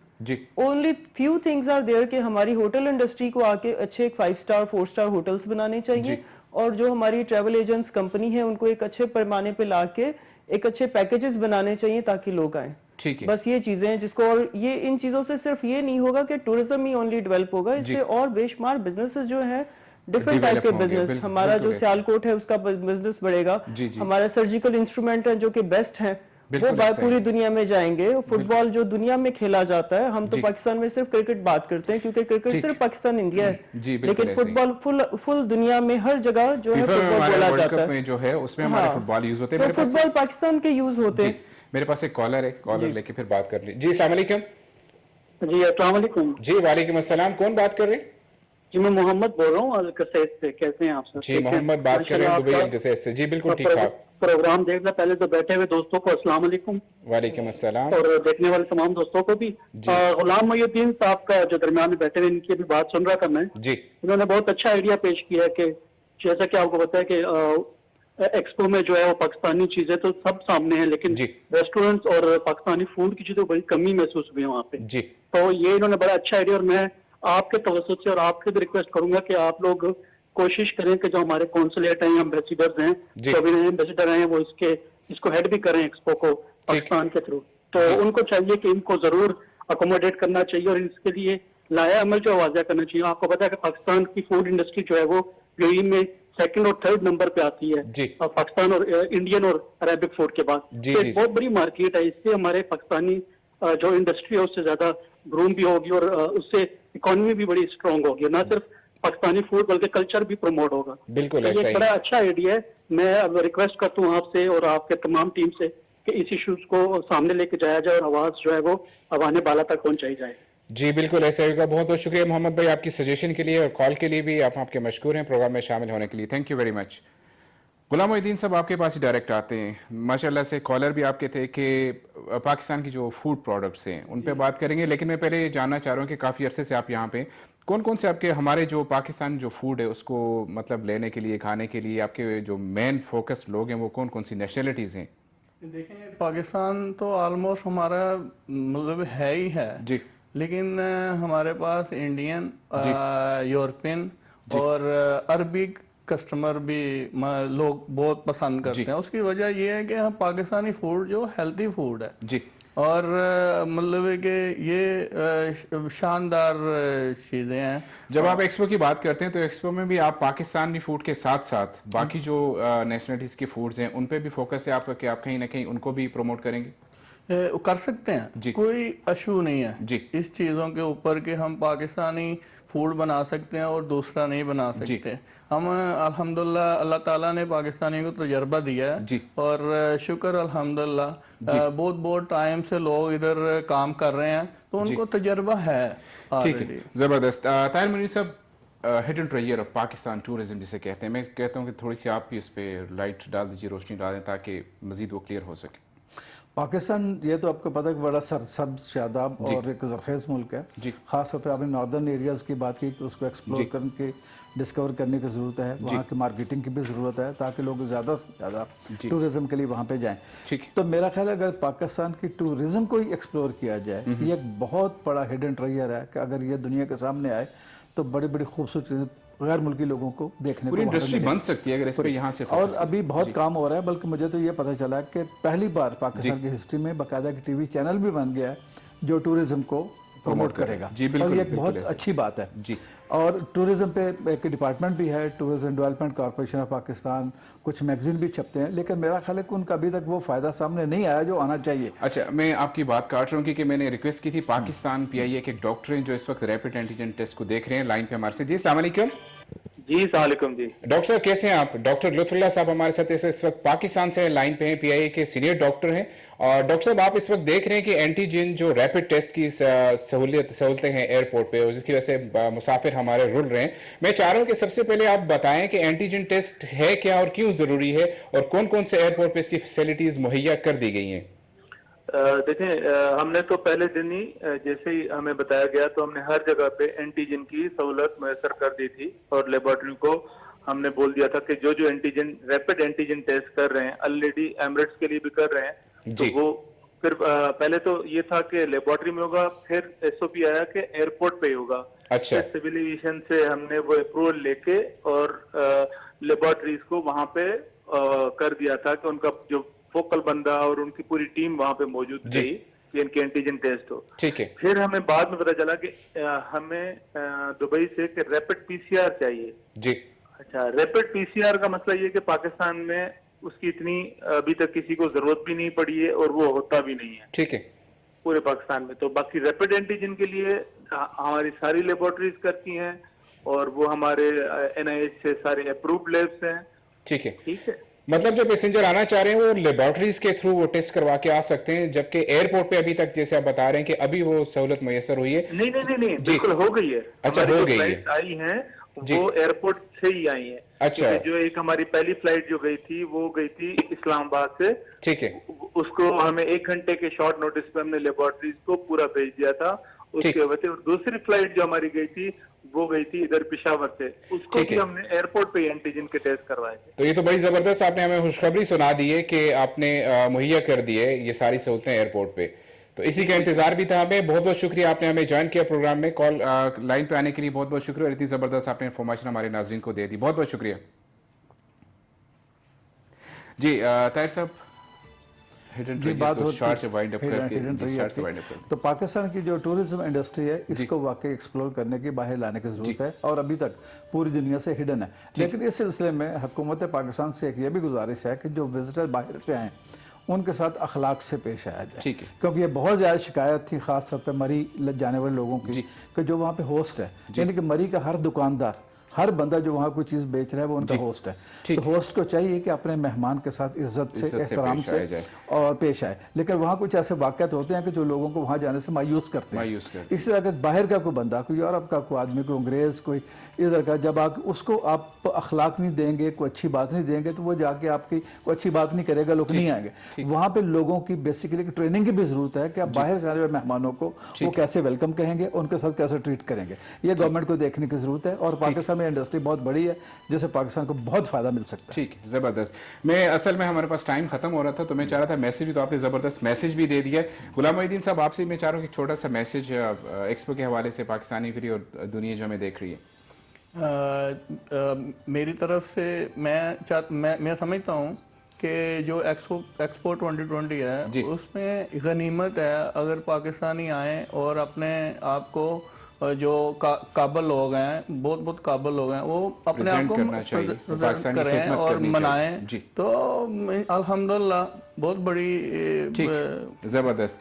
Only few things are there कि हमारी होटल इंडस्ट्री को आके अच्छे एक 5 स्टार 4 स्टार होटल्स बनाने चाहिए, और जो हमारी ट्रैवल एजेंट्स कंपनी है उनको एक अच्छे पैमाने पे लाके एक अच्छे पैकेजेस बनाने चाहिए ताकि लोग आए। बस ये चीजें हैं जिसको, और ये इन चीजों से सिर्फ ये नहीं होगा कि टूरिज्म ही ओनली डेवलप होगा, इससे और बेशुमार बिजनेसेस जो है, डिफरेंट टाइप के बिजनेस, हमारा जो सियालकोट है उसका बिजनेस बढ़ेगा, हमारा सर्जिकल इंस्ट्रूमेंट है जो कि बेस्ट है वो पूरी दुनिया में जाएंगे। फुटबॉल जो दुनिया में खेला जाता है, हम तो पाकिस्तान में सिर्फ क्रिकेट बात करते हैं क्योंकि क्रिकेट सिर्फ पाकिस्तान इंडिया है, लेकिन फुटबॉल फुल दुनिया में हर जगह जो है फुटबॉल बोला जाता है, जो है उसमें हमारे फुटबॉल यूज होते हैं, फुटबॉल पाकिस्तान के यूज होते हैं। मेरे पास एक कॉलर है, कॉलर लेके फिर बात कर ली। जी अस्सलाम वालेकुम। जी अस्सलाम वालेकुम। जी वालेकुम अस्सलाम, कौन बात कर रहे हैं? जी मैं मोहम्मद बोल रहा हूँ अलकसैद से। कैसे हैं आप सर? जी मोहम्मद बात कर रहे हैं दुबई अलकसैद से। जी बिल्कुल ठीक ठाक। प्रोग्राम देख रहे, पहले तो बैठे हुए दोस्तों को अस्सलाम वालेकुम। वालेकुम अस्सलाम। और देखने वाले तमाम दोस्तों को भी। गुलाम मोहिउद्दीन साहब का जो दरमियान में बैठे हुए, इनकी भी बात सुन रहा था मैं जी। इन्होंने बहुत अच्छा आइडिया पेश किया है कि जैसा कि आपको पता है कि एक्सपो में जो है वो पाकिस्तानी चीजें तो सब सामने है, लेकिन रेस्टोरेंट्स और पाकिस्तानी फूड की चीजों बड़ी कमी महसूस हुई है वहाँ पे जी। तो ये इन्होंने बड़ा अच्छा आइडिया, और मैं आपके तवज्जुह से और आपसे भी रिक्वेस्ट करूंगा कि आप लोग कोशिश करें कि जो हमारे कॉन्सुलेट हैं, एम्बेसिडर्स हैं, जो भी एम्बेसिडर हैं, वो इसको हेड भी करें एक्सपो को पाकिस्तान के थ्रू। तो उनको चाहिए कि इनको जरूर अकोमोडेट करना चाहिए और इसके लिए लाया अमल जो वाज़ा करना चाहिए। आपको पता है कि पाकिस्तान की फूड इंडस्ट्री जो है वो यूएई में 2nd और 3rd नंबर पे आती है, पाकिस्तान और इंडियन और अरेबिक फूड के बाद। तो एक बहुत बड़ी मार्केट है, इससे हमारे पाकिस्तानी जो इंडस्ट्री है उससे ज्यादा ग्रूम भी होगी और उससे इकोनॉमी भी बड़ी स्ट्रांग होगी, ना सिर्फ पाकिस्तानी फूड बल्कि कल्चर भी प्रमोट होगा। बिल्कुल तो ये बड़ा अच्छा आइडिया है। मैं अब रिक्वेस्ट करता हूँ आपसे और आपके तमाम टीम से कि इस इश्यूज को सामने लेके जाया जाए और आवाज जो है वो अवाने बाला तक पहुंचाई जाए। जी बिल्कुल ऐसा होगा। बहुत बहुत शुक्रिया मोहम्मद भाई आपकी सजेशन के लिए और कॉल के लिए भी। आप आपके मशकूर हैं प्रोग्राम में शामिल होने के लिए, thank you very much. Ghulam Mohiuddin साहब आपके पास ही डायरेक्ट आते हैं, माशाल्लाह से कॉलर भी आपके थे कि पाकिस्तान की जो फूड प्रोडक्ट्स हैं उन पे बात करेंगे, लेकिन मैं पहले जानना चाह रहा हूँ कि काफ़ी अरसे से आप यहाँ पे कौन कौन से आपके हमारे जो पाकिस्तान जो फूड है उसको मतलब लेने के लिए, खाने के लिए आपके जो मेन फोकस लोग हैं वो कौन कौन सी नेशनलिटीज़ हैं? देखें पाकिस्तान तो ऑलमोस्ट हमारा मतलब है ही है जी, लेकिन हमारे पास इंडियन, यूरोपियन और अरबिक कस्टमर भी लोग बहुत पसंद करते हैं। उसकी वजह यह है कि हम पाकिस्तानी फूड जो हेल्थी फूड है जी, और मतलब है कि ये शानदार चीज़ें हैं। जब आप एक्सपो की बात करते हैं तो एक्सपो में भी आप पाकिस्तानी फूड के साथ साथ बाकी जो नेशनलिटीज़ के फूड्स हैं उन पे भी फोकस है आपका कि आप कहीं ना कहीं उनको भी प्रमोट करेंगे? कर सकते हैं जी, कोई इशू नहीं है जी इस चीज़ों के ऊपर कि हम पाकिस्तानी फूड बना सकते हैं और दूसरा नहीं बना सकते। हम अल्हम्दुलिल्लाह अल्लाह ताला ने पाकिस्तानी को तजर्बा दिया है जी, और शुक्र अल्हम्दुलिल्लाह बहुत बहुत टाइम से लोग इधर काम कर रहे हैं तो उनको तजर्बा है। ठीक है, ज़बरदस्त। ताहिर मुनीर साहब, hidden treasure of Pakistan tourism जिसे कहते हैं, मैं कहता हूँ कि थोड़ी सी आप भी उस पर लाइट डाल दीजिए, रोशनी डालें ताकि मजीद वो क्लियर हो सके। पाकिस्तान ये तो आपको पता है कि बड़ा सरसब्ज शादाब और एक ज़रखेज़ मुल्क है जी। ख़ास तौर पे आपने नॉर्दर्न एरियाज़ की बात की, उसको एक्सप्लोर करके डिस्कवर करने की ज़रूरत है, वहाँ की मार्केटिंग की भी ज़रूरत है ताकि लोग ज़्यादा से ज़्यादा टूरिज़म के लिए वहाँ पे जाएं। तो मेरा ख्याल है अगर पाकिस्तान की टूरिज़म को ही एक्सप्लोर किया जाए, ये एक बहुत बड़ा हिडन ट्रेजर है कि अगर ये दुनिया के सामने आए तो बड़ी बड़ी खूबसूरत गैर मुल्की लोगों को देखने पूरी को वहाँ पे इंडस्ट्री मिलेगी। बन सकती है अगर इस पे यहाँ से और focus अभी बहुत काम हो रहा है, बल्कि मुझे तो ये पता चला कि पहली बार पाकिस्तान की हिस्ट्री में बाकायदा की टीवी चैनल भी बन गया है जो टूरिज्म को प्रमोट करेगा। जी बिल्कुल, और ये एक बिल्कुल बहुत ऐसे। अच्छी बात है जी। और टूरिज्म पे एक डिपार्टमेंट भी है, tourism development corporation of Pakistan, कुछ मैगजीन भी छपते हैं, लेकिन मेरा ख्याल है कि उनका अभी तक वो फ़ायदा सामने नहीं आया जो आना चाहिए। अच्छा, मैं आपकी बात काट रहा हूँ क्योंकि मैंने रिक्वेस्ट की थी, पाकिस्तान पीआईए के एक डॉक्टर हैं जो इस वक्त रैपिड एंटीजन टेस्ट को देख रहे हैं लाइन पे हमारे से। जी अस्सलाम वालेकुम। जी सलाम जी। डॉक्टर साहब कैसे हैं आप? डॉक्टर लुत्फुल्लाह साहब हमारे साथ इस वक्त पाकिस्तान से लाइन पे हैं, पीआईए के सीनियर डॉक्टर हैं। और डॉक्टर साहब आप इस वक्त देख रहे हैं कि एंटीजन जो रैपिड टेस्ट की सहूलतें हैं एयरपोर्ट पे, जिसकी वजह से मुसाफिर हमारे रुल रहे हैं। मैं चाह रहा हूँ कि सबसे पहले आप बताएं कि एंटीजन टेस्ट है क्या और क्यों जरूरी है, और कौन कौन से एयरपोर्ट पे इसकी फैसिलिटीज मुहैया कर दी गई हैं? देखें, हमने तो पहले दिन ही जैसे ही हमें बताया गया तो हमने हर जगह पे एंटीजन की सहूलत मैसर कर दी थी, और लेबोरेटरी को हमने बोल दिया था कि जो जो एंटीजन रैपिड एंटीजन टेस्ट कर रहे हैं, ऑलरेडी एमिरेट्स के लिए भी कर रहे हैं, तो वो फिर पहले तो ये था कि लेबोरेटरी में होगा, फिर एसओपी आया कि एयरपोर्ट पे होगा। अच्छा। सिविल एविएशन से हमने वो अप्रूवल लेके और लेबोरेटरीज को वहां पे कर दिया था कि उनका जो फोकल बंदा और उनकी पूरी टीम वहां पे मौजूद थी कि इनके एंटीजन टेस्ट हो। ठीक है। फिर हमें बाद में पता चला कि हमें दुबई से कि रैपिड पीसीआर चाहिए। जी। अच्छा, रैपिड पीसीआर का मतलब ये कि पाकिस्तान में उसकी इतनी अभी तक किसी को जरूरत भी नहीं पड़ी है और वो होता भी नहीं है। ठीक है। पूरे पाकिस्तान में तो बाकी रैपिड एंटीजन के लिए हमारी सारी लेबोरेटरीज करती हैं, और वो हमारे NIH से सारे अप्रूव्ड लैब्स हैं। ठीक है। ठीक है, मतलब जो पैसेंजर आना चाह रहे हैं वो लेबोरेटरीज के थ्रू वो टेस्ट करवा के आ सकते हैं, जबकि एयरपोर्ट पे अभी तक जैसे आप बता रहे हैं कि अभी वो सहूलत मैसर हुई है। नहीं नहीं नहीं नहीं, बिल्कुल हो गई है। अच्छा, हमारी हो जो गई है। फ्लाइट आई हैं वो एयरपोर्ट से ही आई हैं। अच्छा। जो एक हमारी पहली फ्लाइट जो गई थी वो गई थी इस्लामाबाद से। ठीक है। उसको हमें 1 घंटे के शॉर्ट नोटिस पे हमने लेबोरेटरीज को पूरा भेज दिया था। उसके वजह से दूसरी फ्लाइट जो हमारी गई थी वो गई थी इधर पेशावर से, उसको भी हमने एयरपोर्ट पे एंटीजन के टेस्ट करवाए थे। तो ये तो बड़ी जबरदस्त आपने हमें खुशखबरी सुना दी है कि आपने मुहैया कर दी है ये सारी सहूलतें एयरपोर्ट पे, तो इसी का इंतजार भी था हमें। बहुत बहुत शुक्रिया आपने हमें ज्वाइन किया प्रोग्राम में, कॉल लाइन पे आने के लिए बहुत बहुत शुक्रिया, और इतनी जबरदस्त आपने इन्फॉर्मेशन हमारे नाज़रीन को दे दी, बहुत बहुत शुक्रिया। जी ताहिर साहब, तो पाकिस्तान की जो टूरिज्म इंडस्ट्री है इसको वाकई एक्सप्लोर करने की, बाहर लाने की जरूरत है, और अभी तक पूरी दुनिया से हिडन है। लेकिन इस सिलसिले में हुकूमत पाकिस्तान से एक ये भी गुजारिश है कि जो विजिटर बाहर से आए उनके साथ अखलाक से पेश आया जाए, क्योंकि ये बहुत ज़्यादा शिकायत थी खास तौर पर मरी जाने वाले लोगों की कि जो वहाँ पे होस्ट है, यानी कि मरी का हर दुकानदार, हर बंदा जो वहाँ कोई चीज़ बेच रहा है वो उनका होस्ट है। तो होस्ट को चाहिए कि अपने मेहमान के साथ इज्जत से, एहतराम से और पेश आए। लेकिन वहाँ कुछ ऐसे वाक़यात होते हैं कि जो लोगों को वहाँ जाने से मायूस करते हैं। इसलिए अगर बाहर का कोई बंदा, कोई यूरोप का कोई आदमी, कोई अंग्रेज़, कोई इधर का, जब आप उसको आप अखलाक नहीं देंगे, कोई अच्छी बात नहीं देंगे, तो वो जाके आपकी कोई अच्छी बात नहीं करेगा, लोग नहीं आएंगे। वहाँ पे लोगों की बेसिकली ट्रेनिंग की भी ज़रूरत है कि आप बाहर से आने वाले मेहमानों को वो कैसे वेलकम कहेंगे, उनके साथ कैसे ट्रीट करेंगे। ये गवर्नमेंट को देखने की ज़रूरत है, और पाकिस्तान में इंडस्ट्री बहुत बड़ी है जिससे पाकिस्तान को बहुत फायदा मिल सकता है। ठीक है, जबरदस्त। मैं असल में हमारे पास टाइम खत्म हो रहा था, तो मैं चाह रहा था मैसेज भी, तो आपने जबरदस्त मैसेज भी दे दिया। गुलाम मोहिउद्दीन साहब, आपसे मैं चाह रहा हूँ कि छोटा सा मैसेज एक्सपो के हवाले से पाकिस्तानी फिर और दुनिया जो हमें देख रही है। मेरी तरफ से मैं समझता हूँ कि जो एक्सपो 2020 है उसमें गनीमत है अगर पाकिस्तानी आए और अपने आप को जो काबल लोग हैं, बहुत बहुत काबल लोग हैं, वो अपने आप को प्रेजेंट करें और मनाएं, तो अल्हम्दुलिल्लाह बहुत बड़ी जबरदस्त।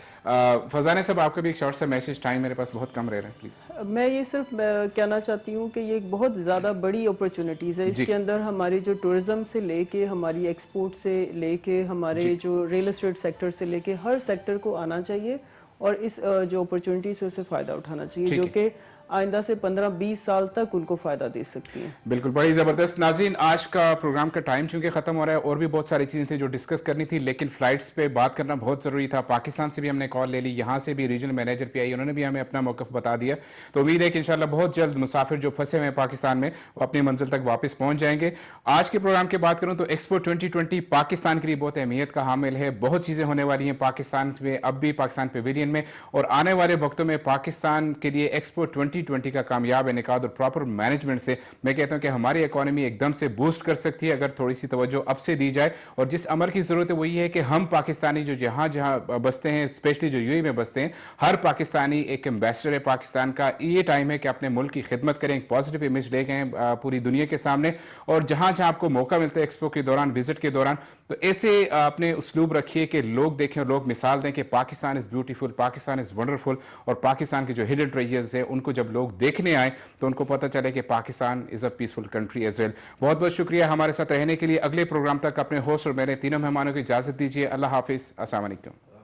फजाना साहब, आपका भी एक शॉर्ट सा मैसेज, टाइम मेरे पास बहुत कम रह रहा है, प्लीज। मैं ये सिर्फ कहना चाहती हूँ कि ये एक बहुत ज़्यादा बड़ी अपॉर्चुनिटीज़ है। इसके अंदर हमारी जो टूरिज्म से लेके, हमारी एक्सपोर्ट से लेके, हमारे जो रियल एस्टेट सेक्टर से लेके, हर सेक्टर को आना चाहिए और इस जो अपॉर्चुनिटी से उसे फ़ायदा उठाना चाहिए, जो कि आइंदा से 15-20 साल तक उनको फायदा दे सकती है। बिल्कुल, बड़ी जबरदस्त। नाज़रीन, आज का प्रोग्राम का टाइम चूंकि खत्म हो रहा है, और भी बहुत सारी चीजें थी जो डिस्कस करनी थी, लेकिन फ्लाइट्स पे बात करना बहुत जरूरी था। पाकिस्तान से भी हमने कॉल ले ली, यहाँ से भी रीजनल मैनेजर पे आई, उन्होंने भी हमें अपना मौक़िफ़ बता दिया। तो उम्मीद है कि इंशाल्लाह बहुत जल्द मुसाफिर जो फंसे हुए हैं पाकिस्तान में वो अपनी मंजिल तक वापस पहुंच जाएंगे। आज के प्रोग्राम की बात करूँ तो एक्सपो 2020 पाकिस्तान के लिए बहुत अहमियत का हामिल है। बहुत चीजें होने वाली हैं पाकिस्तान में, अब भी पाकिस्तान पेविलियन में, और आने वाले वक्तों में पाकिस्तान के लिए एक्सपो 2020 2020 का कामयाब इनेकाद और प्रॉपर मैनेजमेंट से मैं कहता हूं कि हमारी इकोनॉमी एकदम से बूस्ट कर सकती है अगर थोड़ी सी तवज्जो अब से दी जाए। और जिस अमर की जरूरत है वो ये है कि हम पाकिस्तानी जो जहां जहां बसते हैं, स्पेशली जो यूएई में बसते हैं, हर पाकिस्तानी एक एम्बेसडर है पाकिस्तान का। ये टाइम है कि अपने मुल्क की खिदमत करें, एक पॉजिटिव इमेज ले गए पूरी दुनिया के सामने। और जहां जहां आपको मौका मिलता है एक्सपो के दौरान, विजिट के दौरान, तो ऐसे अपने उसलूब रखिए कि लोग देखें और लोग मिसाल दें कि Pakistan is beautiful, Pakistan is wonderful. और पाकिस्तान के जो हिडन ट्रेजर्स है उनको जब लोग देखने आए तो उनको पता चले कि Pakistan is a peaceful country as well. बहुत बहुत शुक्रिया हमारे साथ रहने के लिए। अगले प्रोग्राम तक अपने होस्ट और मेरे तीनों मेहमानों को इजाज़त दीजिए। अल्लाह हाफिज़, अस्सलाम वालेकुम।